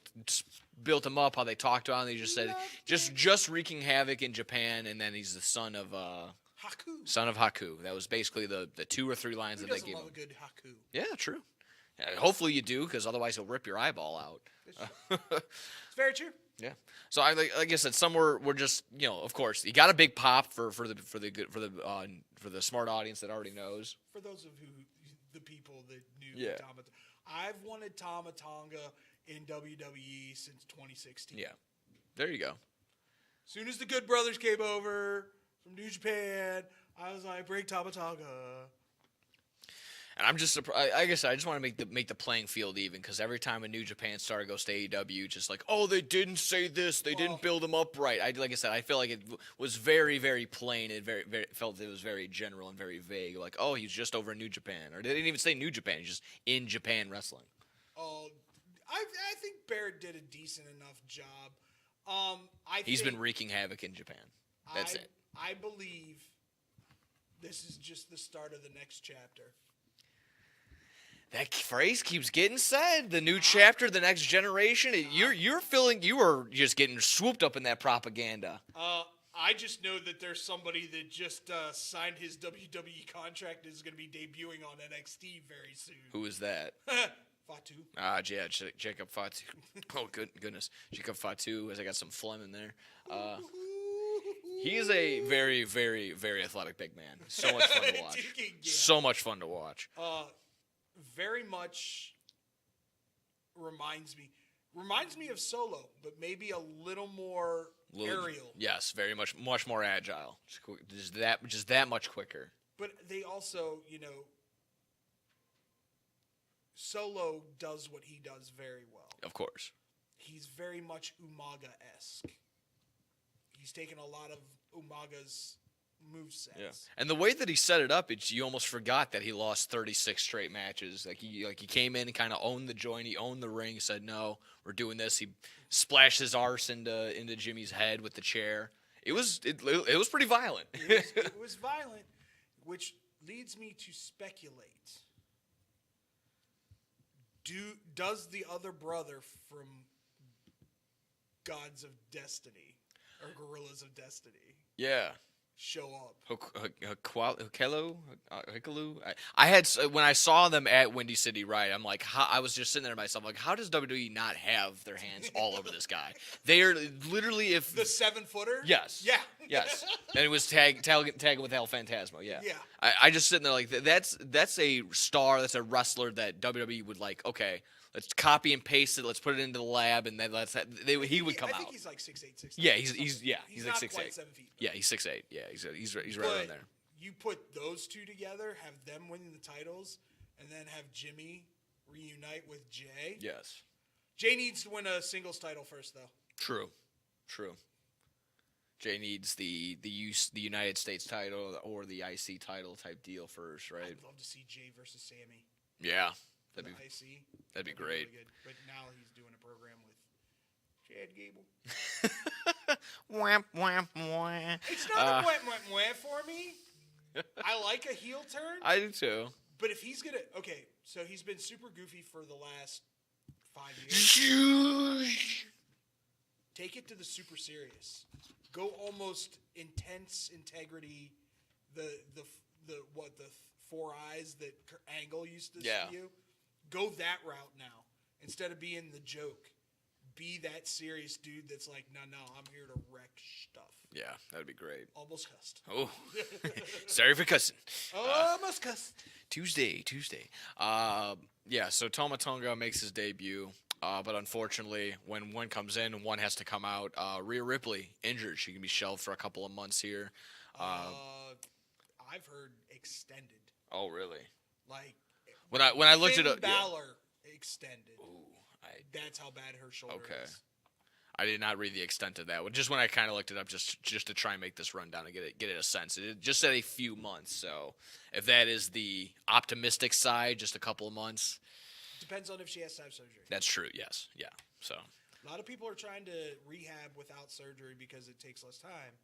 Speaker 3: built him up, how they talked to him? They just said just wreaking havoc in Japan, and then he's the son of
Speaker 4: Haku.
Speaker 3: Son of Haku. That was basically the 2 or 3 lines
Speaker 4: Who
Speaker 3: that they
Speaker 4: doesn't
Speaker 3: gave
Speaker 4: love
Speaker 3: him.
Speaker 4: a good Haku?
Speaker 3: Yeah, true. Yeah, hopefully you do, because otherwise he'll rip your eyeball out.
Speaker 4: It's very true.
Speaker 3: Yeah. So like I said, somewhere we're just of course you got a big pop for the smart audience that already knows.
Speaker 4: For those of the people that knew
Speaker 3: Yeah.
Speaker 4: Tama, I've wanted Tama Tonga in WWE since 2016.
Speaker 3: Yeah. There you go.
Speaker 4: As soon as the Good Brothers came over from New Japan, I was like, bring Tama Tonga.
Speaker 3: And I'm just surprised. I guess I just want to make the playing field even, because every time a New Japan star goes to AEW, just like, oh, they didn't say this, they didn't build them up right. Like I said, I feel like it was very, very plain. It felt it was very general and very vague. Like, oh, he's just over in New Japan, or they didn't even say New Japan. He's just in Japan wrestling.
Speaker 4: Oh, I think Barrett did a decent enough job.
Speaker 3: He's been wreaking havoc in Japan. That's it.
Speaker 4: I believe this is just the start of the next chapter.
Speaker 3: That phrase keeps getting said. The new chapter, the next generation. You were just getting swooped up in that propaganda.
Speaker 4: I just know that there's somebody that just signed his WWE contract and is going to be debuting on NXT very soon.
Speaker 3: Who is that?
Speaker 4: Fatu.
Speaker 3: Yeah, Jacob Fatu. Oh, goodness. Jacob Fatu, as I got some phlegm in there. He is a very, very, very athletic big man. So much fun to watch.
Speaker 4: Yeah.
Speaker 3: So much fun to watch.
Speaker 4: Very much reminds me of Solo, but maybe a little more aerial.
Speaker 3: Yes, very much more agile. Just that much quicker.
Speaker 4: But they also, Solo does what he does very well.
Speaker 3: Of course.
Speaker 4: He's very much Umaga-esque. He's taken a lot of Umaga's movesets.
Speaker 3: Yeah. And the way that he set it up, you almost forgot that he lost 36 straight matches. Like he came in and kind of owned the joint. He owned the ring. Said, "No, we're doing this." He splashed his arse into Jimmy's head with the chair. It was pretty violent.
Speaker 4: It was violent, which leads me to speculate. Does the other brother from Gods of Destiny or Gorillas of Destiny
Speaker 3: Yeah.
Speaker 4: show up?
Speaker 3: Hikalu. I had when I saw them at Windy City Riot, I'm like, I was just sitting there to myself, like, how does WWE not have their hands all over this guy? They are literally
Speaker 4: The 7-footer?
Speaker 3: Yes.
Speaker 4: Yeah.
Speaker 3: Yes. And it was tagging with El Phantasmo. Yeah.
Speaker 4: Yeah.
Speaker 3: I just sitting there like that's a star, that's a wrestler that WWE would like. Okay, let's copy and paste it. Let's put it into the lab, and then he would come
Speaker 4: I
Speaker 3: out.
Speaker 4: think he's like 6'8", 6'9".
Speaker 3: Yeah, he's like
Speaker 4: not
Speaker 3: 6'8".
Speaker 4: quite 7 feet.
Speaker 3: Yeah, he's 6'8". Yeah, he's right
Speaker 4: But
Speaker 3: around there.
Speaker 4: you put those two together, have them winning the titles, and then have Jimmy reunite with Jay.
Speaker 3: Yes.
Speaker 4: Jay needs to win a singles title first, though.
Speaker 3: True. Jay needs the United States title or the IC title type deal first, right?
Speaker 4: I'd love to see Jay versus Sammy.
Speaker 3: Yeah,
Speaker 4: in
Speaker 3: that'd
Speaker 4: the
Speaker 3: be
Speaker 4: IC.
Speaker 3: that'd be great.
Speaker 4: Really good. But now he's doing a program with Chad Gable.
Speaker 3: Wham, wham, wham.
Speaker 4: It's not a wah for me. I like a heel turn.
Speaker 3: I do too.
Speaker 4: But if he's gonna so he's been super goofy for the last 5 years. Take it to the super serious. Go almost intense integrity. The four eyes that Angle used to spew. Go that route now instead of being the joke. Be that serious dude that's like, no, I'm here to wreck stuff.
Speaker 3: Yeah, that'd be great.
Speaker 4: Almost cussed.
Speaker 3: Oh, sorry for cussing.
Speaker 4: Almost cussed.
Speaker 3: Tuesday. Yeah, so Toma Tonga makes his debut, but unfortunately, when one comes in and one has to come out, Rhea Ripley injured. She can be shelved for a couple of months here.
Speaker 4: I've heard extended.
Speaker 3: Oh, really?
Speaker 4: Like
Speaker 3: when I looked
Speaker 4: Finn
Speaker 3: it up,
Speaker 4: Balor extended.
Speaker 3: Ooh,
Speaker 4: That's how bad her shoulder is.
Speaker 3: I did not read the extent of that. Just when I kind of looked it up, just to try and make this rundown and get it a sense. It just said a few months. So if that is the optimistic side, just a couple of months.
Speaker 4: Depends on if she has to have surgery.
Speaker 3: That's true. Yes. Yeah. So
Speaker 4: a lot of people are trying to rehab without surgery because it takes less time,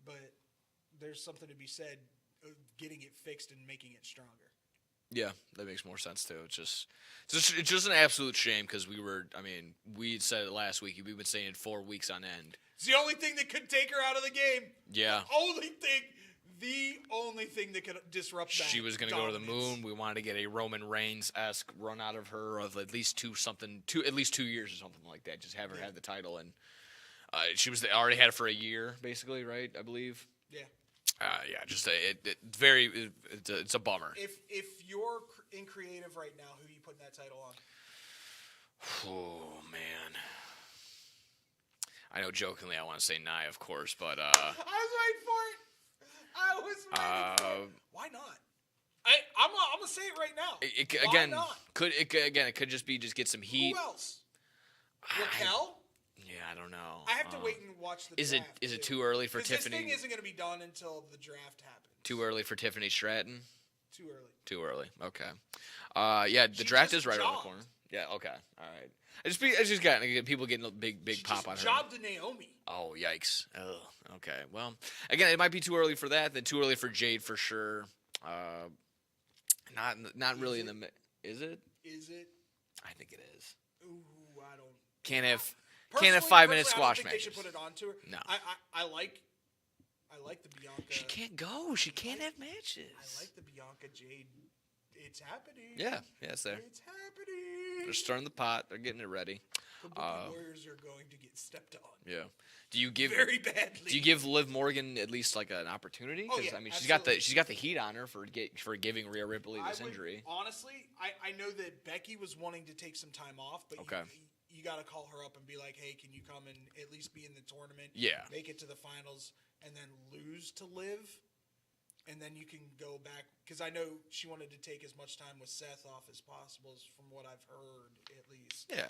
Speaker 4: but there's something to be said getting it fixed and making it stronger.
Speaker 3: yeah, that makes more sense too. It's just an absolute shame because we said it last week. We've been saying it 4 weeks on end.
Speaker 4: It's the only thing that could take her out of the game.
Speaker 3: Yeah.
Speaker 4: The only thing that could disrupt that.
Speaker 3: She was going to go to the moon. We wanted to get a Roman Reigns-esque run out of her of at least 2 years or something like that. Just have her have the title, and already had it for a year, basically, right? I believe.
Speaker 4: Yeah.
Speaker 3: It's a bummer.
Speaker 4: If you're in creative right now, who are you putting that title on?
Speaker 3: Oh man. I know jokingly I want to say Nia, of course, but
Speaker 4: I was waiting for it. Why not? I'm gonna say it right now. Why not?
Speaker 3: It could just get some heat.
Speaker 4: Who else? Raquel?
Speaker 3: Yeah, I don't know.
Speaker 4: I have to wait and watch the draft.
Speaker 3: Is it too early for Tiffany?
Speaker 4: This thing isn't going to be done until the draft happens.
Speaker 3: Too early for Tiffany Stratton?
Speaker 4: Too early.
Speaker 3: Too early. Okay. Yeah, the draft is right around the corner. Yeah. Okay. All right. I just got people getting a big pop on her.
Speaker 4: Jobbed to Naomi.
Speaker 3: Oh yikes! Oh, okay. Well, again, it might be too early for that. Then too early for Jade for sure. Not really in the. Is it?
Speaker 4: Is it?
Speaker 3: I think it is.
Speaker 4: Ooh, I don't.
Speaker 3: Can't have 5-minute squash
Speaker 4: I don't think
Speaker 3: matches.
Speaker 4: they should put it on to her.
Speaker 3: No.
Speaker 4: I like the Bianca.
Speaker 3: She can't go. She can't have matches.
Speaker 4: I like the Bianca Jade. It's happening.
Speaker 3: Yeah, it's there.
Speaker 4: It's happening.
Speaker 3: They're stirring the pot. They're getting it ready.
Speaker 4: The Boogie Warriors are going to get stepped on.
Speaker 3: Yeah. Do you give
Speaker 4: very badly?
Speaker 3: Do you give Liv Morgan at least like an opportunity?
Speaker 4: Oh, yeah,
Speaker 3: she's got the heat on her for giving Rhea Ripley this injury.
Speaker 4: Honestly, I know that Becky was wanting to take some time off, but you got to call her up and be like, hey, can you come and at least be in the tournament?
Speaker 3: Yeah.
Speaker 4: Make it to the finals and then lose to Liv. And then you can go back because I know she wanted to take as much time with Seth off as possible, from what I've heard, at least.
Speaker 3: Yeah,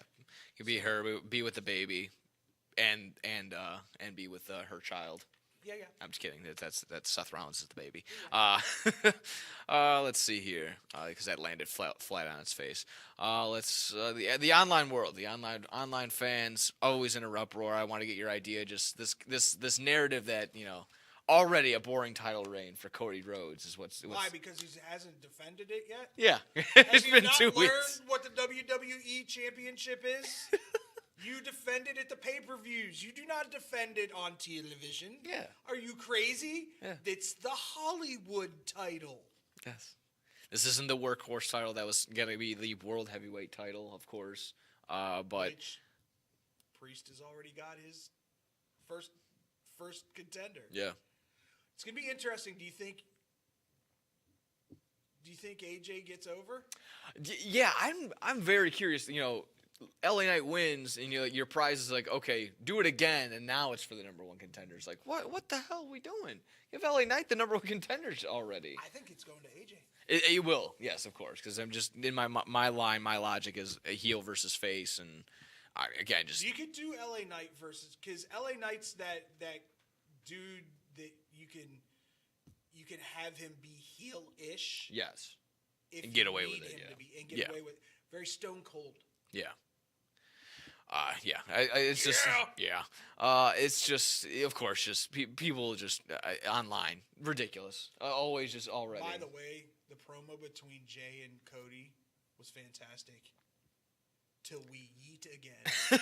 Speaker 3: could be her, be with the baby, and be with her child.
Speaker 4: Yeah.
Speaker 3: I'm just kidding. That's Seth Rollins is the baby. Let's see here, because that landed flat on its face. The online world, the online fans always in a uproar. I want to get your idea. Just this narrative that already a boring title reign for Cody Rhodes is what's
Speaker 4: why? Because he hasn't defended it yet.
Speaker 3: Yeah,
Speaker 4: it's
Speaker 3: been
Speaker 4: not
Speaker 3: 2
Speaker 4: learned
Speaker 3: weeks.
Speaker 4: What the WWE Championship is? You defend it at the pay-per-views. You do not defend it on television.
Speaker 3: Yeah.
Speaker 4: Are you crazy?
Speaker 3: Yeah.
Speaker 4: It's the Hollywood title.
Speaker 3: Yes. This isn't the workhorse title that was going to be the World Heavyweight title, of course. But
Speaker 4: Which Priest has already got his first contender.
Speaker 3: Yeah.
Speaker 4: It's going to be interesting. Do you think Do you think AJ gets over?
Speaker 3: Yeah, I'm very curious. LA Knight wins, and your prize is like, okay, do it again, and now it's for the number one contenders. Like, what the hell are we doing? Give LA Knight the number one contenders already.
Speaker 4: I think it's going to AJ.
Speaker 3: It will, yes, of course, because I'm just in my logic is a heel versus face, and
Speaker 4: You could do LA Knight versus, because LA Knight's that dude that you can have him be heel-ish.
Speaker 3: yes,
Speaker 4: If
Speaker 3: and get
Speaker 4: you
Speaker 3: away
Speaker 4: need
Speaker 3: with it,
Speaker 4: him
Speaker 3: yeah.
Speaker 4: to be, and get away with very stone cold.
Speaker 3: yeah. It's just, it's just, of course, just people just online, ridiculous, always just already.
Speaker 4: By the way, the promo between Jay and Cody was fantastic. Till we yeet again.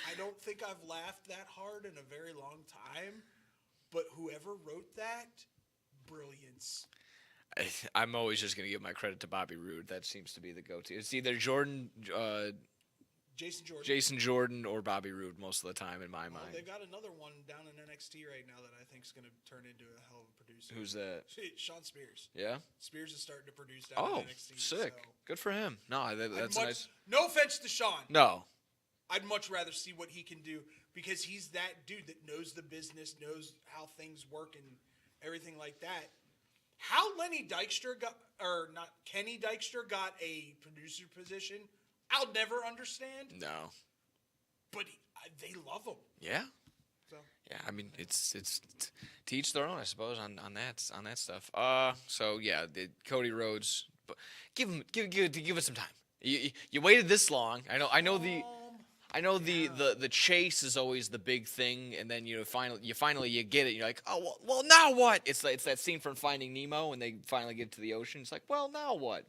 Speaker 4: I don't think I've laughed that hard in a very long time, but whoever wrote that, brilliance.
Speaker 3: I'm always just going to give my credit to Bobby Roode. That seems to be the go-to. It's either Jason Jordan or Bobby Roode most of the time in my mind.
Speaker 4: They've got another one down in NXT right now that I think is going to turn into a hell of a producer.
Speaker 3: Who's that?
Speaker 4: Sean Spears.
Speaker 3: Yeah?
Speaker 4: Spears is starting to produce down in NXT.
Speaker 3: Sick.
Speaker 4: So
Speaker 3: Good for him. No, that's nice.
Speaker 4: No offense to Sean.
Speaker 3: No.
Speaker 4: I'd much rather see what he can do because he's that dude that knows the business, knows how things work and everything like that. How Kenny Dykstra got a producer position, I'll never understand.
Speaker 3: No.
Speaker 4: But they love him.
Speaker 3: Yeah.
Speaker 4: So.
Speaker 3: Yeah, I mean it's to each their own, I suppose, on that stuff. So yeah, Cody Rhodes, but give it some time. You waited this long. I know the chase is always the big thing, and then finally you get it. And you're like, oh well, now what? It's that scene from Finding Nemo when they finally get to the ocean. It's like, well, now what?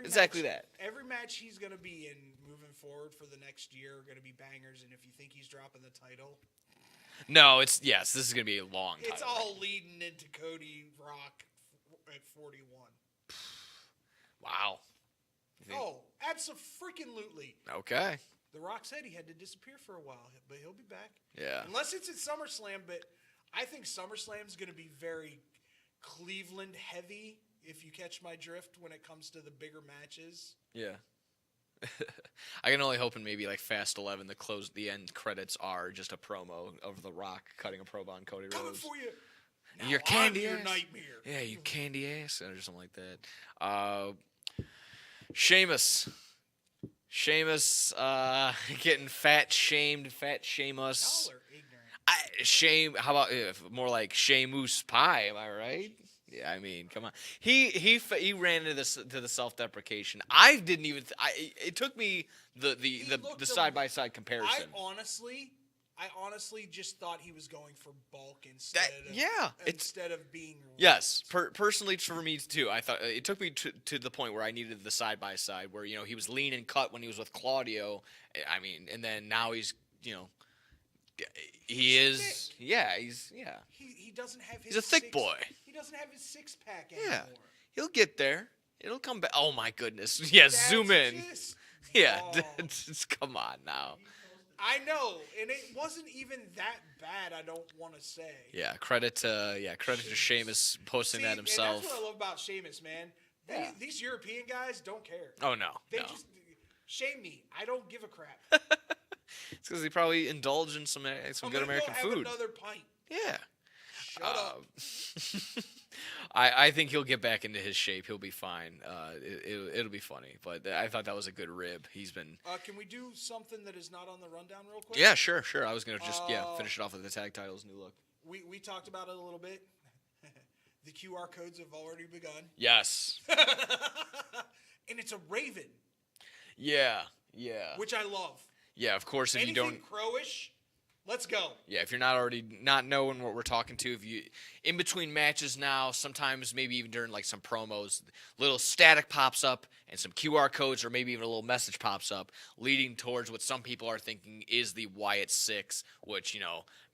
Speaker 3: Exactly that.
Speaker 4: Every match he's going to be in moving forward for the next year are going to be bangers, and if you think he's dropping the title,
Speaker 3: no, this is going to be a long time.
Speaker 4: It's all leading into Cody Rock at 41.
Speaker 3: Wow.
Speaker 4: Oh, absolutely.
Speaker 3: Okay.
Speaker 4: The Rock said he had to disappear for a while, but he'll be back.
Speaker 3: Yeah.
Speaker 4: Unless it's at SummerSlam, but I think SummerSlam's going to be very Cleveland heavy, if you catch my drift, when it comes to the bigger matches.
Speaker 3: Yeah. I can only hope in maybe like Fast 11, the end credits are just a promo of The Rock cutting a promo on Cody Rhodes.
Speaker 4: Coming for you. Now
Speaker 3: Your candy
Speaker 4: I'm
Speaker 3: ass.
Speaker 4: your nightmare.
Speaker 3: Yeah, you candy ass, or something like that. Sheamus getting fat shamed, fat Sheamus.
Speaker 4: Y'all are ignorant.
Speaker 3: How about more like Sheamus pie? Am I right? Yeah, I mean, come on. He ran into the self-deprecation. I didn't even. It took me the side-by-side comparison.
Speaker 4: I honestly just thought he was going for bulk instead of being.
Speaker 3: Yes, personally for me too. I thought it took me to the point where I needed the side-by-side where he was lean and cut when he was with Claudio. I mean, and then now he's he is.
Speaker 4: Thick.
Speaker 3: Yeah, he's
Speaker 4: He doesn't have his.
Speaker 3: He's a thick boy.
Speaker 4: He doesn't have his six-pack anymore.
Speaker 3: Yeah, he'll get there. It'll come back. Oh my goodness! Yeah, zoom in. Yeah, come on now.
Speaker 4: I know, and it wasn't even that bad. I don't want to say.
Speaker 3: Yeah, credit to Sheamus posting that himself.
Speaker 4: And that's what I love about Sheamus, man. These European guys don't care.
Speaker 3: Oh no,
Speaker 4: They
Speaker 3: no.
Speaker 4: just shame me. I don't give a crap.
Speaker 3: It's because he probably indulged in some good American
Speaker 4: go have
Speaker 3: food.
Speaker 4: Another pint.
Speaker 3: Yeah.
Speaker 4: Shut up.
Speaker 3: I think he'll get back into his shape. He'll be fine. It'll be funny. But I thought that was a good rib. He's been.
Speaker 4: Can we do something that is not on the rundown real quick?
Speaker 3: Yeah, sure. I was gonna just finish it off with the tag titles new look.
Speaker 4: We talked about it a little bit. The QR codes have already begun.
Speaker 3: Yes.
Speaker 4: And it's a raven.
Speaker 3: Yeah.
Speaker 4: Which I love.
Speaker 3: Yeah, of course. If
Speaker 4: Anything
Speaker 3: you don't.
Speaker 4: Crowish, let's go.
Speaker 3: Yeah, if you're not knowing what we're talking to, if you in between matches now, sometimes maybe even during like some promos, little static pops up and some QR codes or maybe even a little message pops up leading towards what some people are thinking is the Wyatt Six, which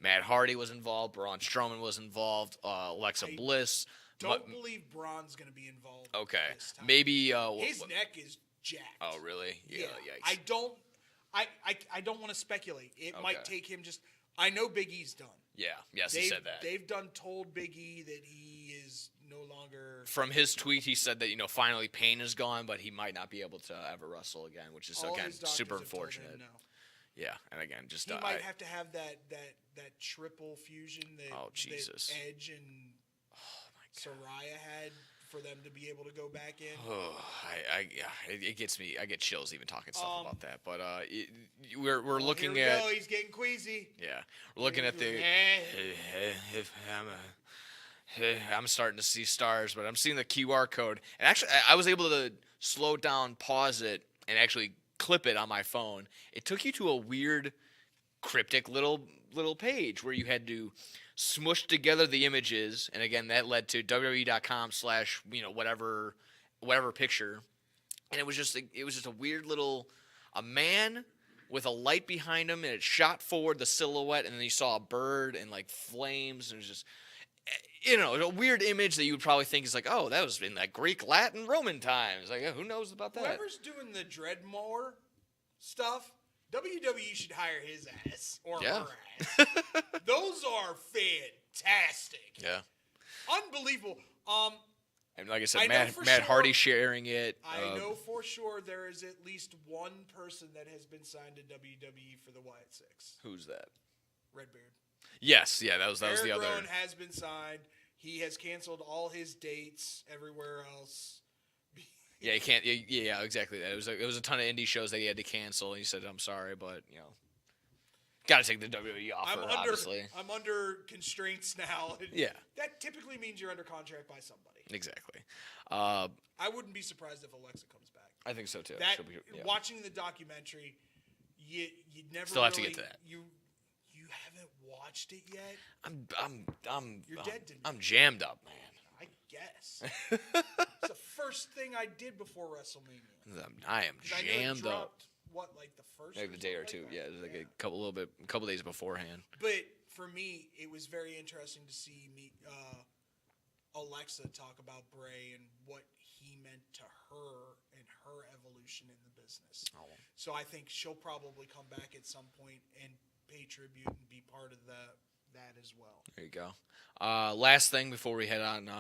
Speaker 3: Matt Hardy was involved, Braun Strowman was involved, Alexa Bliss.
Speaker 4: Don't believe Braun's going to be involved.
Speaker 3: Okay,
Speaker 4: this time.
Speaker 3: maybe
Speaker 4: his neck is jacked.
Speaker 3: Oh, really? Yeah.
Speaker 4: I don't want to speculate. It might take him just. I know Big E's done.
Speaker 3: Yeah. Yes, he said that.
Speaker 4: They've told Big E that he he is no longer.
Speaker 3: From his tweet, he said that finally pain is gone, but he might not be able to ever wrestle again, which is
Speaker 4: All
Speaker 3: again
Speaker 4: his doctors
Speaker 3: super
Speaker 4: have told him
Speaker 3: unfortunate.
Speaker 4: no.
Speaker 3: Yeah, and again, just
Speaker 4: He might have to have that triple fusion that
Speaker 3: Jesus.
Speaker 4: that Edge and Soraya had for them to be able to go back in.
Speaker 3: It gets me. I get chills even talking stuff about that. But we're looking
Speaker 4: here we
Speaker 3: at.
Speaker 4: go. He's getting queasy.
Speaker 3: Yeah, we're looking at the. I'm starting to see stars, but I'm seeing the QR code, and actually, I was able to slow down, pause it, and actually clip it on my phone. It took you to a weird, cryptic little page where you had to smush together the images, and again, that led to WWE.com/whatever picture, and it was just a weird little a man with a light behind him, and it shot forward the silhouette, and then you saw a bird and like flames, and it was just. A weird image that you would probably think is like, oh, that was in like Greek, Latin, Roman times. Like, who knows about that?
Speaker 4: Whoever's doing the Dreadmore stuff, WWE should hire his ass or her ass. Those are fantastic.
Speaker 3: Yeah.
Speaker 4: Unbelievable.
Speaker 3: And like I said, Matt Hardy sharing it.
Speaker 4: I know for sure there is at least one person that has been signed to WWE for the Wyatt Six.
Speaker 3: Who's that?
Speaker 4: Redbeard.
Speaker 3: Yes, yeah, that was the
Speaker 4: Eric
Speaker 3: other.
Speaker 4: Rowan has been signed. He has canceled all his dates everywhere else.
Speaker 3: Yeah, he can't. Yeah, exactly. It was a ton of indie shows that he had to cancel. He said, "I'm sorry, but got to take the WWE offer." Obviously,
Speaker 4: I'm under constraints now.
Speaker 3: Yeah,
Speaker 4: that typically means you're under contract by somebody.
Speaker 3: Exactly.
Speaker 4: I wouldn't be surprised if Alexa comes back.
Speaker 3: I think so too.
Speaker 4: Watching the documentary, you never
Speaker 3: still have to get to that.
Speaker 4: You haven't watched it yet?
Speaker 3: You're
Speaker 4: dead to me.
Speaker 3: I'm jammed up, man.
Speaker 4: I guess. It's the first thing I did before WrestleMania.
Speaker 3: I am jammed up.
Speaker 4: What, like the first?
Speaker 3: Like the day or two,
Speaker 4: like
Speaker 3: yeah. It was like a couple days beforehand.
Speaker 4: But for me, it was very interesting to see Alexa talk about Bray and what he meant to her and her evolution in the business.
Speaker 3: Oh.
Speaker 4: So I think she'll probably come back at some point and pay tribute and be part of that as well.
Speaker 3: There you go. Last thing before we head on,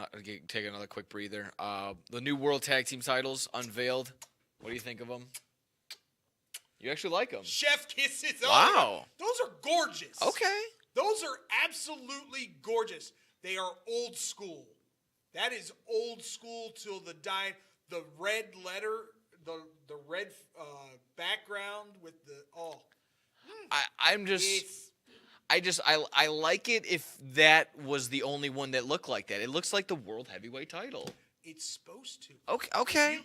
Speaker 3: take another quick breather. The new World Tag Team titles unveiled. What do you think of them? You actually like them?
Speaker 4: Chef kisses.
Speaker 3: Wow.
Speaker 4: Those are gorgeous.
Speaker 3: Okay.
Speaker 4: Those are absolutely gorgeous. They are old school. That is old school till the die. The red letter, the red background with the
Speaker 3: I like it if that was the only one that looked like that. It looks like the World Heavyweight title.
Speaker 4: It's supposed to.
Speaker 3: Okay.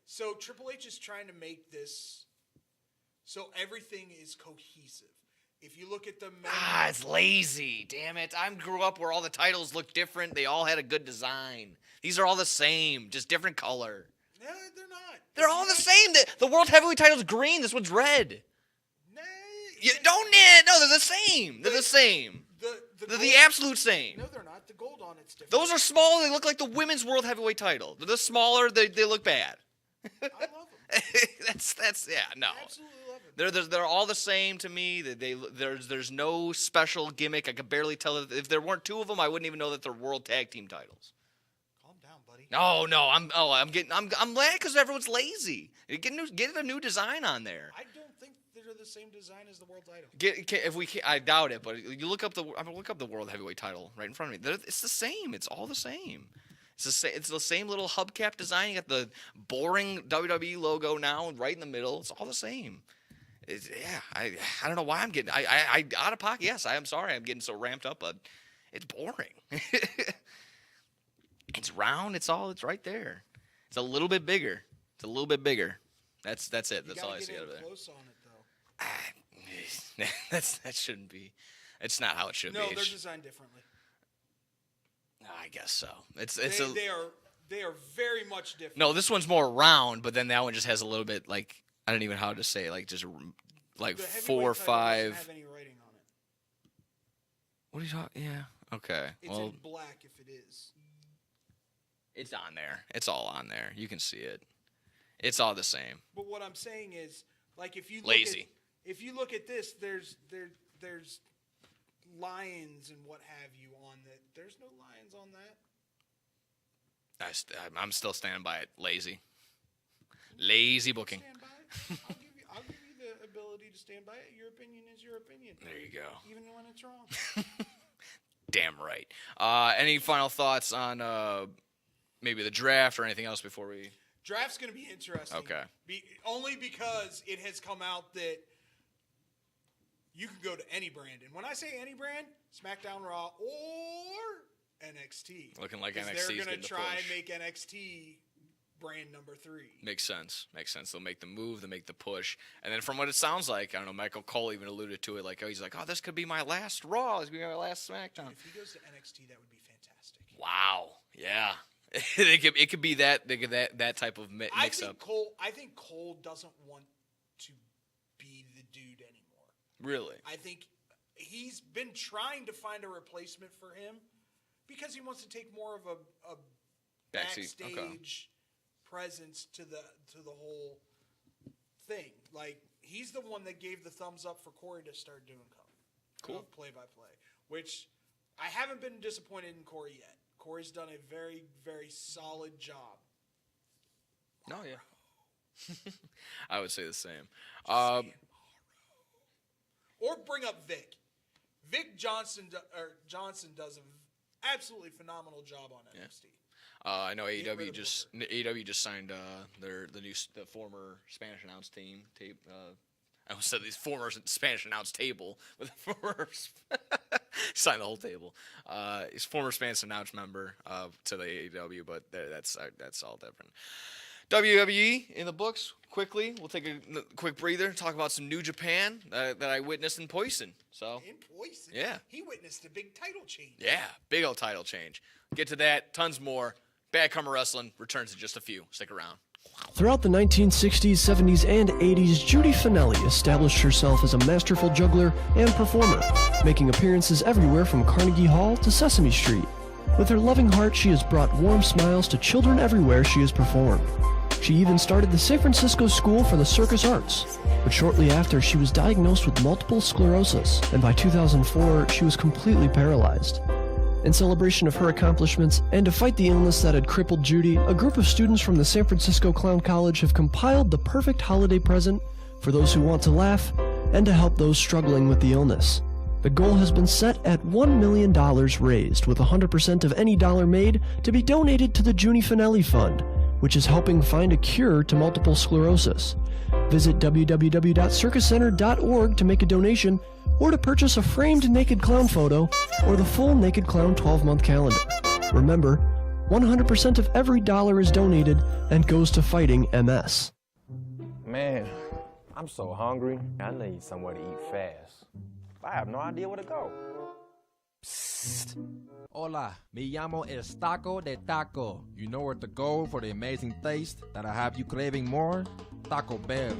Speaker 4: So Triple H is trying to make this so everything is cohesive. If you look at the
Speaker 3: it's lazy. Damn it. I grew up where all the titles looked different. They all had a good design. These are all the same, just different color.
Speaker 4: No, they're not.
Speaker 3: They're all the same. The World Heavyweight title's green. This one's red.
Speaker 4: No,
Speaker 3: they're the same. They're the same. They're the absolute same.
Speaker 4: No, they're not. The gold on it's different.
Speaker 3: Those are small. They look like the women's World Heavyweight title. They're smaller. They look bad.
Speaker 4: I love them.
Speaker 3: that's no.
Speaker 4: I absolutely love them.
Speaker 3: They're all the same to me. There's no special gimmick. I could barely tell if there weren't two of them, I wouldn't even know that they're World Tag Team titles.
Speaker 4: Calm down, buddy.
Speaker 3: No, I'm mad because everyone's lazy. Get a new design on there.
Speaker 4: I don't think they're the same design as the world title.
Speaker 3: I doubt it, but you look up the World Heavyweight title right in front of me. It's the same. It's all the same. It's the same little hubcap design. You got the boring WWE logo now right in the middle. It's all the same. I don't know why I'm getting I out of pocket. Yes, I am sorry. I'm getting so ramped up, but it's boring. It's round. It's right there. It's a little bit bigger. That's it. That's all I see out of there.
Speaker 4: Close on it though.
Speaker 3: That shouldn't be. It's not how it should be.
Speaker 4: No, they're designed differently.
Speaker 3: I guess so.
Speaker 4: They are very much different.
Speaker 3: No, this one's more round, but then that one just has a little bit like I don't even know how to say like just like
Speaker 4: the
Speaker 3: 4 or 5.
Speaker 4: Doesn't have any writing on it.
Speaker 3: What are you talking? Yeah. Okay.
Speaker 4: It's in black if it is.
Speaker 3: It's on there. It's all on there. You can see it. It's all the same.
Speaker 4: But what I'm saying is, like, if you look at this, there's lions and what have you on that. There's no lions on that.
Speaker 3: I'm still standing by it. Lazy booking.
Speaker 4: Stand by it. I'll give you the ability to stand by it. Your opinion is your opinion.
Speaker 3: There you go.
Speaker 4: Even when it's wrong.
Speaker 3: Damn right. Any final thoughts on maybe the draft or anything else before we?
Speaker 4: Draft's going to be interesting.
Speaker 3: Okay.
Speaker 4: Only because it has come out that you can go to any brand. And when I say any brand, SmackDown, Raw, or NXT.
Speaker 3: Looking like
Speaker 4: 'Cause
Speaker 3: NXT is
Speaker 4: they're
Speaker 3: getting the
Speaker 4: try and
Speaker 3: push.
Speaker 4: make NXT brand number 3.
Speaker 3: Makes sense. They'll make the move. They'll make the push. And then from what it sounds like, I don't know, Michael Cole even alluded to it. Like, he's like, this could be my last Raw. This could be my last SmackDown.
Speaker 4: If he goes to NXT, that would be fantastic.
Speaker 3: Wow. Yeah. it could be that type of mix up.
Speaker 4: I think Cole doesn't want to be the dude anymore.
Speaker 3: Really?
Speaker 4: I think he's been trying to find a replacement for him because he wants to take more of a
Speaker 3: Backseat.
Speaker 4: backstage
Speaker 3: Okay.
Speaker 4: presence to the whole thing. Like, he's the one that gave the thumbs up for Corey to start doing play-by-play, which I haven't been disappointed in Corey yet. Corey's done a very, very solid job.
Speaker 3: No, yeah. I would say the same.
Speaker 4: Or bring up Vic. Vic Johnson does an absolutely phenomenal job on NXT.
Speaker 3: I know
Speaker 4: rid
Speaker 3: AEW
Speaker 4: of
Speaker 3: just signed the former Spanish announce team tape. I almost said these former Spanish announce table with the former signed the whole table. He's former Spanish announce member to the AEW, but that's all different. WWE in the books. Quickly, we'll take a quick breather. Talk about some New Japan that I witnessed in Poison. So
Speaker 4: In Poison,
Speaker 3: Yeah.
Speaker 4: he witnessed a big title change.
Speaker 3: yeah, big old title change. Get to that. Tons more. Bad Karma Wrestling returns in just a few. Stick around.
Speaker 8: Throughout the 1960s, 70s, and 80s, Judy Finelli established herself as a masterful juggler and performer, making appearances everywhere from Carnegie Hall to Sesame Street. With her loving heart, she has brought warm smiles to children everywhere she has performed. She even started the San Francisco School for the Circus Arts, but shortly after, she was diagnosed with multiple sclerosis, and by 2004, she was completely paralyzed. In celebration of her accomplishments, and to fight the illness that had crippled Judy, a group of students from the San Francisco Clown College have compiled the perfect holiday present for those who want to laugh and to help those struggling with the illness. The goal has been set at $1 million raised, with 100% of any dollar made to be donated to the Judy Finelli Fund, which is helping find a cure to multiple sclerosis. Visit www.circuscenter.org to make a donation, or to purchase a framed naked clown photo, or the full Naked Clown 12-month calendar. Remember, 100% of every dollar is donated and goes to fighting MS.
Speaker 9: Man, I'm so hungry. I need somewhere to eat fast. I have no idea where to go.
Speaker 10: Psst. Hola, me llamo El Taco de Taco. You know where to go for the amazing taste that'll have you craving more? Taco Bell.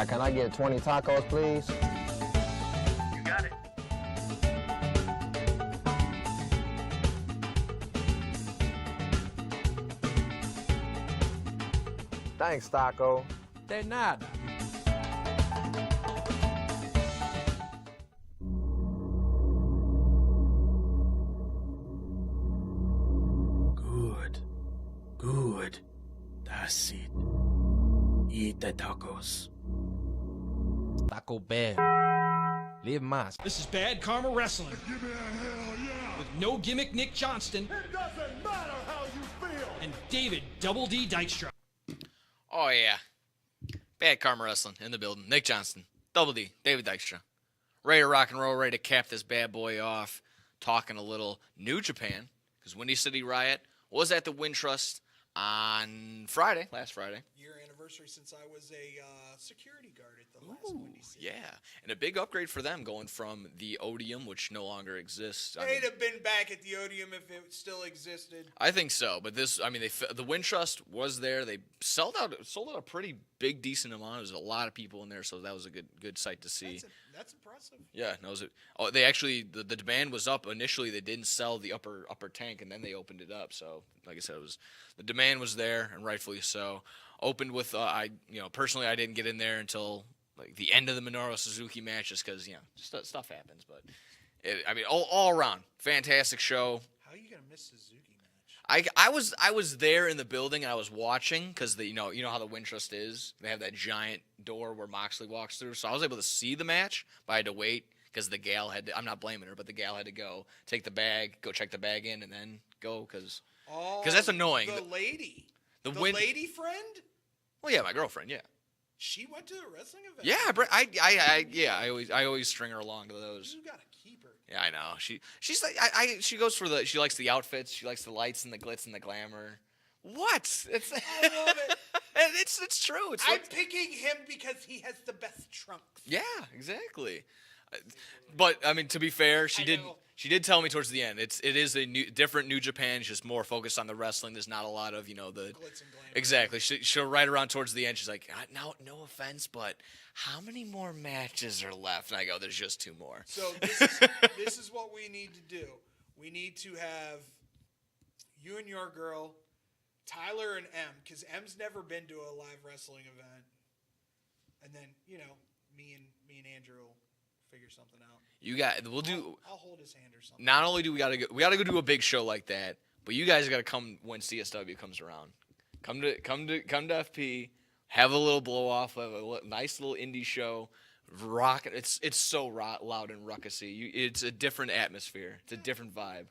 Speaker 9: Can I get 20 tacos, please?
Speaker 7: You got it.
Speaker 9: Thanks, Taco.
Speaker 10: De nada.
Speaker 11: Good. That's it. Eat the tacos.
Speaker 10: Taco Bell. Live más.
Speaker 1: This is Bad Karma Wrestling
Speaker 2: Give me a hell yeah.
Speaker 1: with no gimmick Nick Johnston
Speaker 2: It doesn't matter how you feel.
Speaker 1: and David Double D Dykstra.
Speaker 3: Oh, yeah. Bad Karma Wrestling in the building. Nick Johnston, Double D, David Dykstra. Ready to rock and roll, ready to cap this bad boy off. Talking a little New Japan, because Windy City Riot was at the Wintrust on last Friday.
Speaker 4: Year anniversary since I was a security guard at the last Windy City.
Speaker 3: Yeah, and a big upgrade for them going from the Odeum, which no longer exists. I
Speaker 4: They'd
Speaker 3: mean,
Speaker 4: have been back at the Odeum if it still existed.
Speaker 3: I think so, but this, I mean, the Wintrust was there. They sold out a pretty big, decent amount. There was a lot of people in there, so that was a good sight to see.
Speaker 4: That's impressive.
Speaker 3: Yeah, no, they actually the demand was up initially. They didn't sell the upper tank, and then they opened it up. So, like I said, the demand was there, and rightfully so. Opened with personally I didn't get in there until like the end of the Minoru Suzuki match just because stuff happens. But all around fantastic show.
Speaker 4: How are you gonna miss Suzuki match?
Speaker 3: I was there in the building and I was watching because you know how the Wintrust is. They have that giant door where Moxley walks through, so I was able to see the match, but I had to wait because the gal had to. I'm not blaming her, but the gal had to go take the bag, go check the bag in, and then go because that's annoying.
Speaker 4: The lady, the
Speaker 3: win-
Speaker 4: lady friend.
Speaker 3: Well, yeah, my girlfriend, yeah.
Speaker 4: She went to a wrestling event.
Speaker 3: Yeah, I always string her along to those.
Speaker 4: You gotta keep her.
Speaker 3: Yeah, I know. She's like she goes for she likes the outfits, she likes the lights and the glitz and the glamour. What?
Speaker 4: I love it.
Speaker 3: It's true.
Speaker 4: I'm picking him because he has the best trunks.
Speaker 3: Yeah, exactly. But I mean, to be fair, she did tell me towards the end. It is a different New Japan. It's just more focused on the wrestling. There's not a lot of the
Speaker 4: glitz and glamour.
Speaker 3: Exactly. She'll right around towards the end. She's like, no offense, but how many more matches are left? And I go, there's just 2 more.
Speaker 4: So this is what we need to do. We need to have you and your girl, Tyler and M, because M's never been to a live wrestling event, and then me and Andrew will figure something out.
Speaker 3: I'll
Speaker 4: hold his hand or something.
Speaker 3: Not only do we gotta go do a big show like that, but you guys gotta come when CSW comes around. Come to FP, have a little blow off, have a nice little indie show, rock. It's so loud and ruckusy. It's a different atmosphere. It's a different vibe.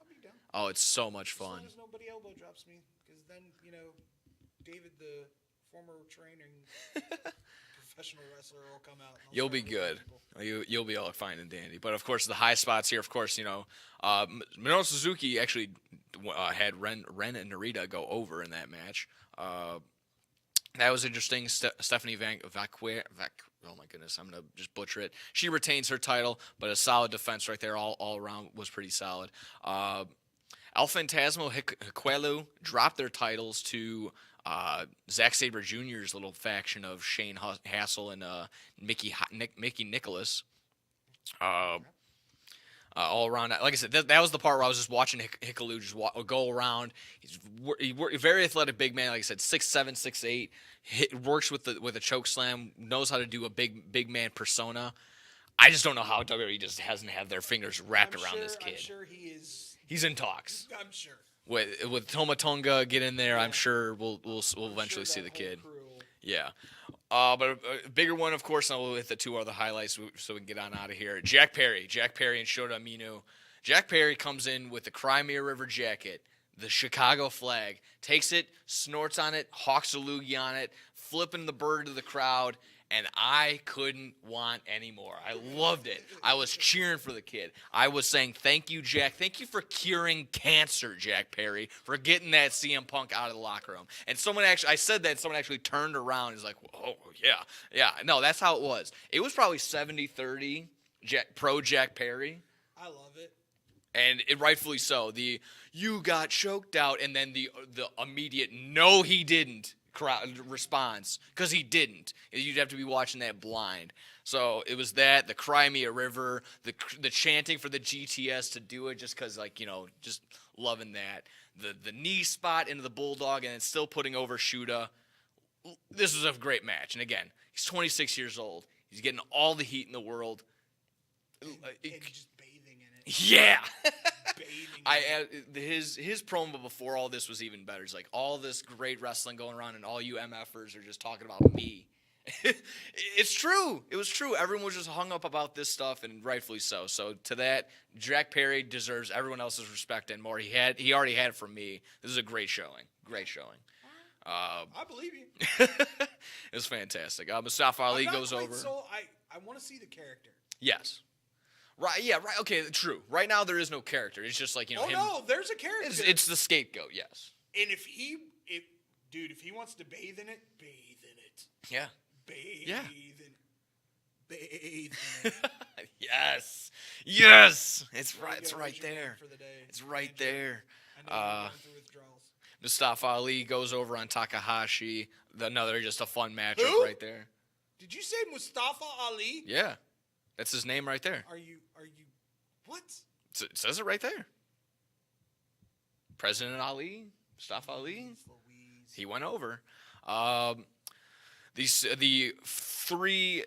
Speaker 3: Oh, it's so much fun.
Speaker 4: As long as nobody elbow drops me, because then David, the former training professional wrestler, will come out.
Speaker 3: You'll be good. You'll be all fine and dandy. But of course, the high spots here. Of course, Minoru Suzuki actually had Ren and Narita go over in that match. That was interesting. Stephanie Vacquer. Oh my goodness, I'm gonna just butcher it. She retains her title, but a solid defense right there, all around was pretty solid. El Phantasmo Hikwelu dropped their titles to Zack Sabre Jr.'s little faction of Shane Hassel and Mickey Nicholas. All around, like I said, that was the part where I was just watching Hikalu just go around. He's very athletic, big man. Like I said, 6'7", 6'8". Works with a choke slam. Knows how to do a big man persona. I just don't know how WWE just hasn't had their fingers wrapped around this kid.
Speaker 4: I'm sure he is.
Speaker 3: He's in talks.
Speaker 4: I'm sure.
Speaker 3: With Toma Tonga get in there, I'm sure we'll eventually see the kid. Yeah. But a bigger one, of course, and we'll hit the 2 other highlights so we can get on out of here. Jack Perry and Shota Umino. Jack Perry comes in with the Crimea River jacket, the Chicago flag, takes it, snorts on it, hawks a loogie on it, flipping the bird to the crowd, and I couldn't want any more. I loved it. I was cheering for the kid. I was saying, thank you, Jack. Thank you for curing cancer, Jack Perry, for getting that CM Punk out of the locker room. And someone actually turned around and was like, oh, yeah. No, that's how it was. It was probably 70-30 pro Jack Perry.
Speaker 4: I love it.
Speaker 3: And it rightfully so. You got choked out, and then the immediate, no, he didn't. Crowd response, because he didn't. You'd have to be watching that blind. So it was that, the Crimea River, the chanting for the GTS to do it, just because, just loving that. The knee spot into the Bulldog, and then still putting over Shuda. This was a great match. And again, he's 26 years old. He's getting all the heat in the world.
Speaker 4: And just bathing in it.
Speaker 3: Yeah. His promo before all this was even better. It's like, all this great wrestling going around, and all you MFers are just talking about me. It's true. It was true. Everyone was just hung up about this stuff, and rightfully so. So to that, Jack Perry deserves everyone else's respect and more. He already had it from me. This is a great showing. Great showing.
Speaker 4: I believe you.
Speaker 3: It was fantastic. Mustafa Ali goes over.
Speaker 4: So I want to see the character.
Speaker 3: Yes. Right, yeah, right, okay, true. Right now there is no character. It's just like, him.
Speaker 4: No, there's a character.
Speaker 3: It's the scapegoat, yes.
Speaker 4: And if he wants to bathe in it, bathe in it.
Speaker 3: Yeah.
Speaker 4: Bathe
Speaker 3: Yeah.
Speaker 4: in it.
Speaker 3: Yes. Yes. It's right there. It's right there.
Speaker 4: I know you're going through withdrawals.
Speaker 3: Mustafa Ali goes over on Takahashi. Another just a fun matchup right there.
Speaker 4: Did you say Mustafa Ali?
Speaker 3: Yeah. That's his name right there.
Speaker 4: Are you what?
Speaker 3: It says it right there. President Ali, Mustafa Ali. He went over. The three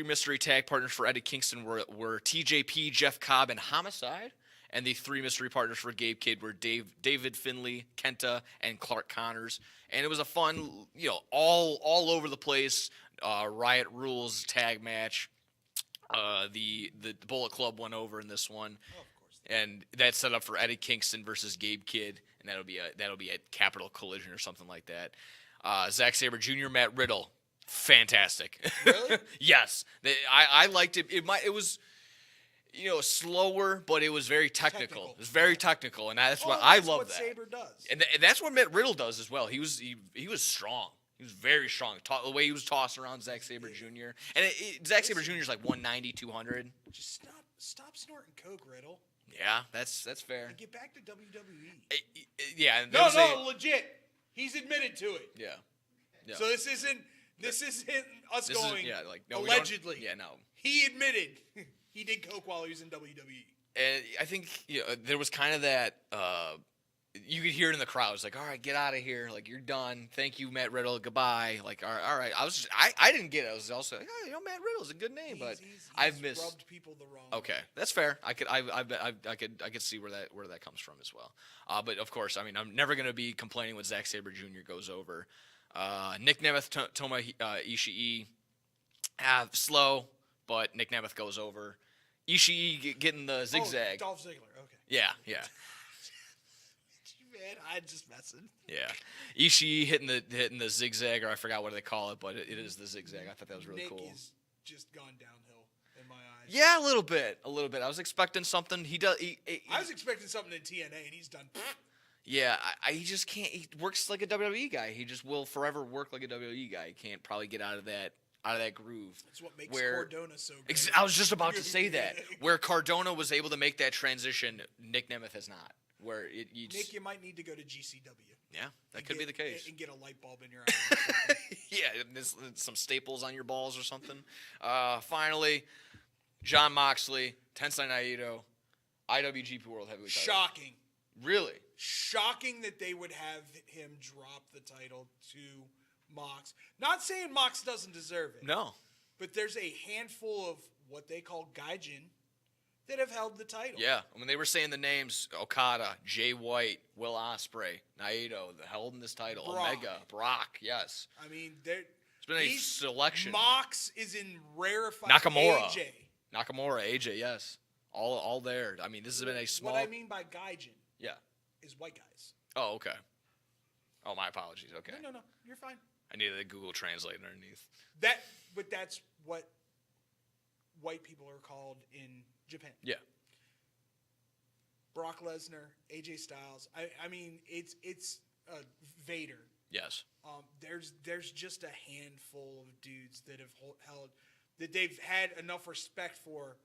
Speaker 3: mystery tag partners for Eddie Kingston were TJP, Jeff Cobb, and Homicide. And the 3 mystery partners for Gabe Kidd were David Finley, Kenta, and Clark Connors. And it was a fun, all over the place Riot Rules tag match. The Bullet Club went over in this one.
Speaker 4: Oh, of course.
Speaker 3: And that's set up for Eddie Kingston versus Gabe Kidd, and that'll be a Capital Collision or something like that. Zack Sabre Jr., Matt Riddle, fantastic.
Speaker 4: Really?
Speaker 3: Yes, I liked it. It was slower, but it was very technical. It was very technical, and that's what I love. That
Speaker 4: Sabre does,
Speaker 3: and that's what Matt Riddle does as well. He was strong. He was very strong. The way he was tossing around Zack Sabre Jr. And Zack Sabre Jr. is like 190, 200.
Speaker 4: Just stop snorting coke, Riddle.
Speaker 3: Yeah, that's fair.
Speaker 4: And get back to WWE.
Speaker 3: Yeah.
Speaker 4: No, legit. He's admitted to it.
Speaker 3: Yeah.
Speaker 4: So this isn't us going.
Speaker 3: No,
Speaker 4: allegedly.
Speaker 3: Yeah, no.
Speaker 4: He admitted he did coke while he was in WWE.
Speaker 3: And I think there was kind of that. You could hear it in the crowd. It's like, all right, get out of here. Like, you're done. Thank you, Matt Riddle. Goodbye. Like, all right. I didn't get it. I was also like, Matt Riddle's a good name, but I've missed.
Speaker 4: Rubbed people the wrong.
Speaker 3: Okay, that's fair. I could see where that comes from as well. But of course, I mean, I'm never gonna be complaining when Zack Sabre Jr. goes over. Nick Nemeth, Toma Ishii,
Speaker 4: slow,
Speaker 3: but Nick Nemeth goes over. Ishii getting the zigzag.
Speaker 4: Dolph Ziggler. Okay.
Speaker 3: Yeah.
Speaker 4: Man, I'm just messing.
Speaker 3: Yeah, Ishii hitting the zigzag, or I forgot what they call it, but it is the zigzag. I thought that was really cool.
Speaker 4: Nick is just gone downhill in my eyes.
Speaker 3: Yeah, a little bit. I was expecting something.
Speaker 4: I was expecting something in TNA, and he's done.
Speaker 3: Yeah, he just can't. He works like a WWE guy. He just will forever work like a WWE guy. He can't probably get out of that groove.
Speaker 4: That's what makes Cardona so great.
Speaker 3: I was just about to say that. Where Cardona was able to make that transition, Nick Nemeth has not. Where
Speaker 4: Nick, you might need to go to GCW.
Speaker 3: Yeah, that could be the case.
Speaker 4: And get a light bulb in your eye.
Speaker 3: Yeah, and some staples on your balls or something. Finally, Jon Moxley, Tensai Naito, IWGP World Heavyweight title.
Speaker 4: Shocking.
Speaker 3: Really?
Speaker 4: Shocking that they would have him drop the title to Mox. Not saying Mox doesn't deserve it.
Speaker 3: No.
Speaker 4: But there's a handful of what they call gaijin that have held the title.
Speaker 3: Yeah, when they were saying the names, Okada, Jay White, Will Ospreay, Naito, holding this title, Omega, Brock, yes.
Speaker 4: I mean,
Speaker 3: it's been a selection.
Speaker 4: Mox is in rarefied.
Speaker 3: Nakamura, AJ, yes, all there. I mean, this has been a small.
Speaker 4: What I mean by gaijin, is white guys.
Speaker 3: Oh, okay. Oh, my apologies. Okay.
Speaker 4: No, you're fine.
Speaker 3: I needed a Google Translate underneath.
Speaker 4: But that's what white people are called in Japan.
Speaker 3: Yeah.
Speaker 4: Brock Lesnar, AJ Styles. I mean, it's Vader.
Speaker 3: Yes.
Speaker 4: There's just a handful of dudes that have held that they've had enough respect for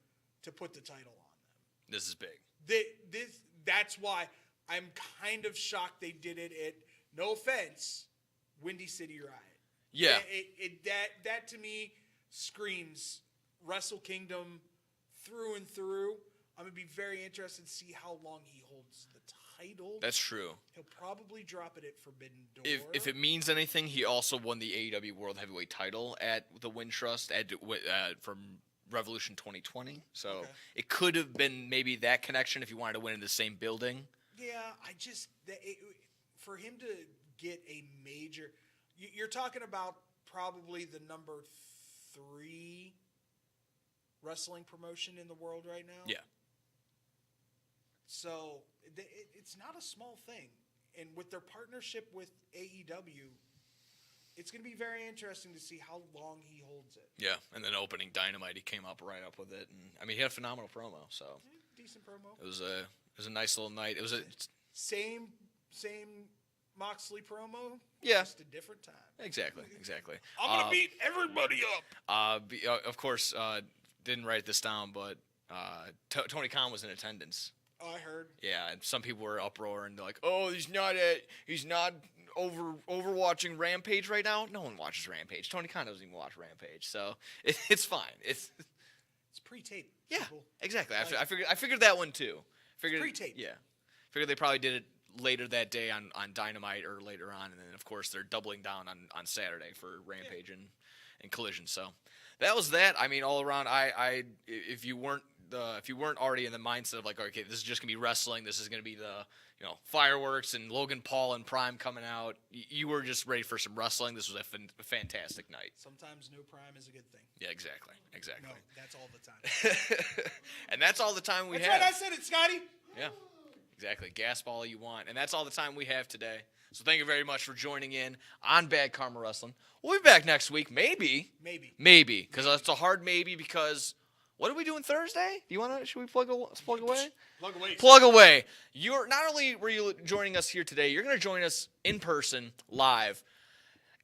Speaker 4: to put the title on them.
Speaker 3: This is big.
Speaker 4: That's why I'm kind of shocked they did it at, no offense, Windy City Riot.
Speaker 3: Yeah.
Speaker 4: That to me screams Wrestle Kingdom through and through. I'm going to be very interested to see how long he holds the title.
Speaker 3: That's true.
Speaker 4: He'll probably drop it at Forbidden Door.
Speaker 3: If it means anything, he also won the AEW World Heavyweight title at the Wintrust from Revolution 2020. So it could have been maybe that connection if you wanted to win in the same building.
Speaker 4: Yeah, for him to get a major... You're talking about probably the number 3 wrestling promotion in the world right now.
Speaker 3: Yeah.
Speaker 4: So it's not a small thing. And with their partnership with AEW, it's going to be very interesting to see how long he holds it.
Speaker 3: Yeah, and then opening Dynamite, he came right up with it. And I mean, he had a phenomenal promo. So
Speaker 4: decent promo.
Speaker 3: It was a nice little night. It was a
Speaker 4: same Moxley promo.
Speaker 3: Yeah,
Speaker 4: just a different time.
Speaker 3: Exactly.
Speaker 4: I'm gonna beat everybody up.
Speaker 3: Of course, didn't write this down, but Tony Khan was in attendance.
Speaker 4: Oh, I heard.
Speaker 3: Yeah, and some people were uproaring. They're like, "Oh, he's not overwatching Rampage right now." No one watches Rampage. Tony Khan doesn't even watch Rampage, so it's fine. It's
Speaker 4: pre-taped.
Speaker 3: Yeah,
Speaker 4: people.
Speaker 3: exactly. I figured that one too.
Speaker 4: Pre-taped.
Speaker 3: Yeah, figured they probably did it later that day on Dynamite or later on, and then of course they're doubling down on Saturday for Rampage and Collision. So that was that. I mean, all around, if you weren't already in the mindset of like, okay, this is just gonna be wrestling, this is gonna be the fireworks and Logan Paul and Prime coming out, you were just ready for some wrestling. This was a fantastic night.
Speaker 4: Sometimes no Prime is a good thing.
Speaker 3: Yeah, exactly.
Speaker 4: No, that's all the time.
Speaker 3: And that's all the time we have.
Speaker 4: That's right, I said it, Scotty.
Speaker 3: Yeah, exactly. Gasp all you want. And that's all the time we have today. So thank you very much for joining in on Bad Karma Wrestling. We'll be back next week. Maybe. Because it's a hard maybe because what are we doing Thursday? Do you want to? Should we plug away? Plug away. You're not only were you joining us here today, you're going to join us in person live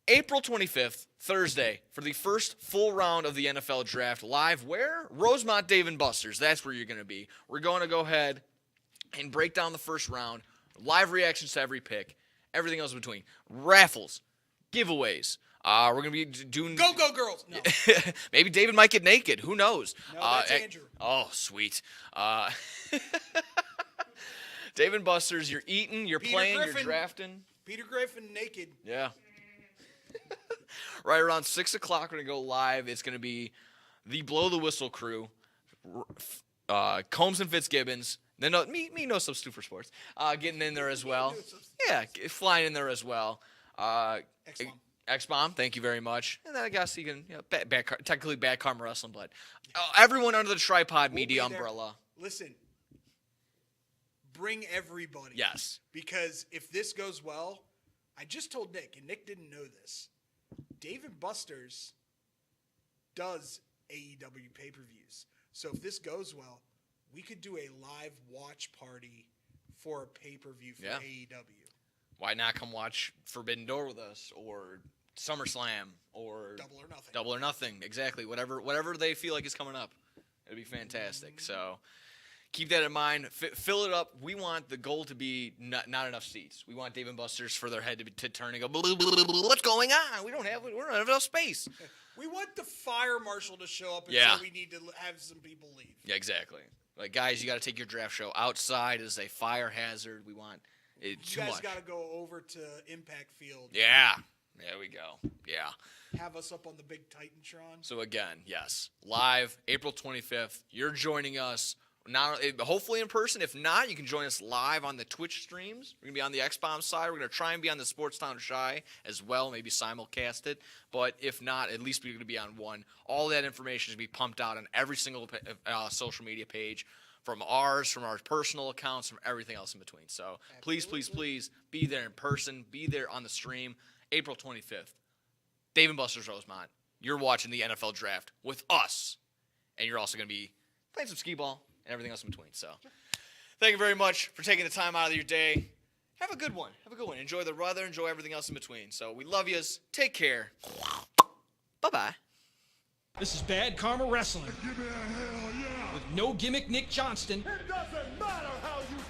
Speaker 3: April 25th, Thursday, for the first full round of the NFL Draft live. Where? Rosemont Dave & Buster's. That's where you're going to be. We're going to go ahead and break down the first round, live reactions to every pick, everything else in between, raffles, giveaways. We're going to be doing...
Speaker 4: Go girls! No.
Speaker 3: Maybe David might get naked. Who knows?
Speaker 4: No, that's Andrew.
Speaker 3: Oh, sweet. Dave & Buster's, you're eating, you're playing, you're drafting.
Speaker 4: Peter Griffin naked.
Speaker 3: Yeah. Right around 6 o'clock, we're going to go live. It's going to be the Blow the Whistle crew, Combs and Fitzgibbons. Then me no substitute for sports. Getting in there as well. Yeah, flying in there as well. X-Bomb, thank you very much. And then I guess you can, technically Bad Karma Wrestling, but everyone under the Tripod Media umbrella.
Speaker 4: Listen, bring everybody.
Speaker 3: Yes.
Speaker 4: Because if this goes well, I just told Nick, and Nick didn't know this, Dave & Buster's does AEW pay-per-views. So if this goes well, we could do a live watch party for a pay-per-view for AEW.
Speaker 3: Why not come watch Forbidden Door with us, or SummerSlam, or Double or Nothing. Exactly. Whatever they feel like is coming up. It'd be fantastic. So keep that in mind. Fill it up. We want the goal to be not enough seats. We want Dave & Buster's for their head to turn and go, what's going on? We don't have enough space.
Speaker 4: We want the fire marshal to show up and say we need to have some people leave.
Speaker 3: Yeah, exactly. Like, guys, you got to take your draft show outside as a fire hazard. We want it too much.
Speaker 4: You guys got to go over to Impact Field.
Speaker 3: Yeah. There we go. Yeah.
Speaker 4: Have us up on the big Titantron.
Speaker 3: So, again, yes, live April 25th. You're joining us. Hopefully in person. If not, you can join us live on the Twitch streams. We're going to be on the X-Bomb side. We're going to try and be on the Sportstown Shy as well, maybe simulcast it. But if not, at least we're going to be on one. All that information is going to be pumped out on every single social media page, from ours, from our personal accounts, from everything else in between. So please be there in person. Be there on the stream. April 25th. Dave & Buster's Rosemont. You're watching the NFL Draft with us. And you're also going to be playing some skee ball and everything else in between. So thank you very much for taking the time out of your day. Have a good one. Enjoy the weather. Enjoy everything else in between. So we love yous. Take care. Bye-bye.
Speaker 1: This is Bad Karma Wrestling.
Speaker 2: Give me a hell yeah.
Speaker 1: With No Gimmick Nick Johnston.
Speaker 2: It doesn't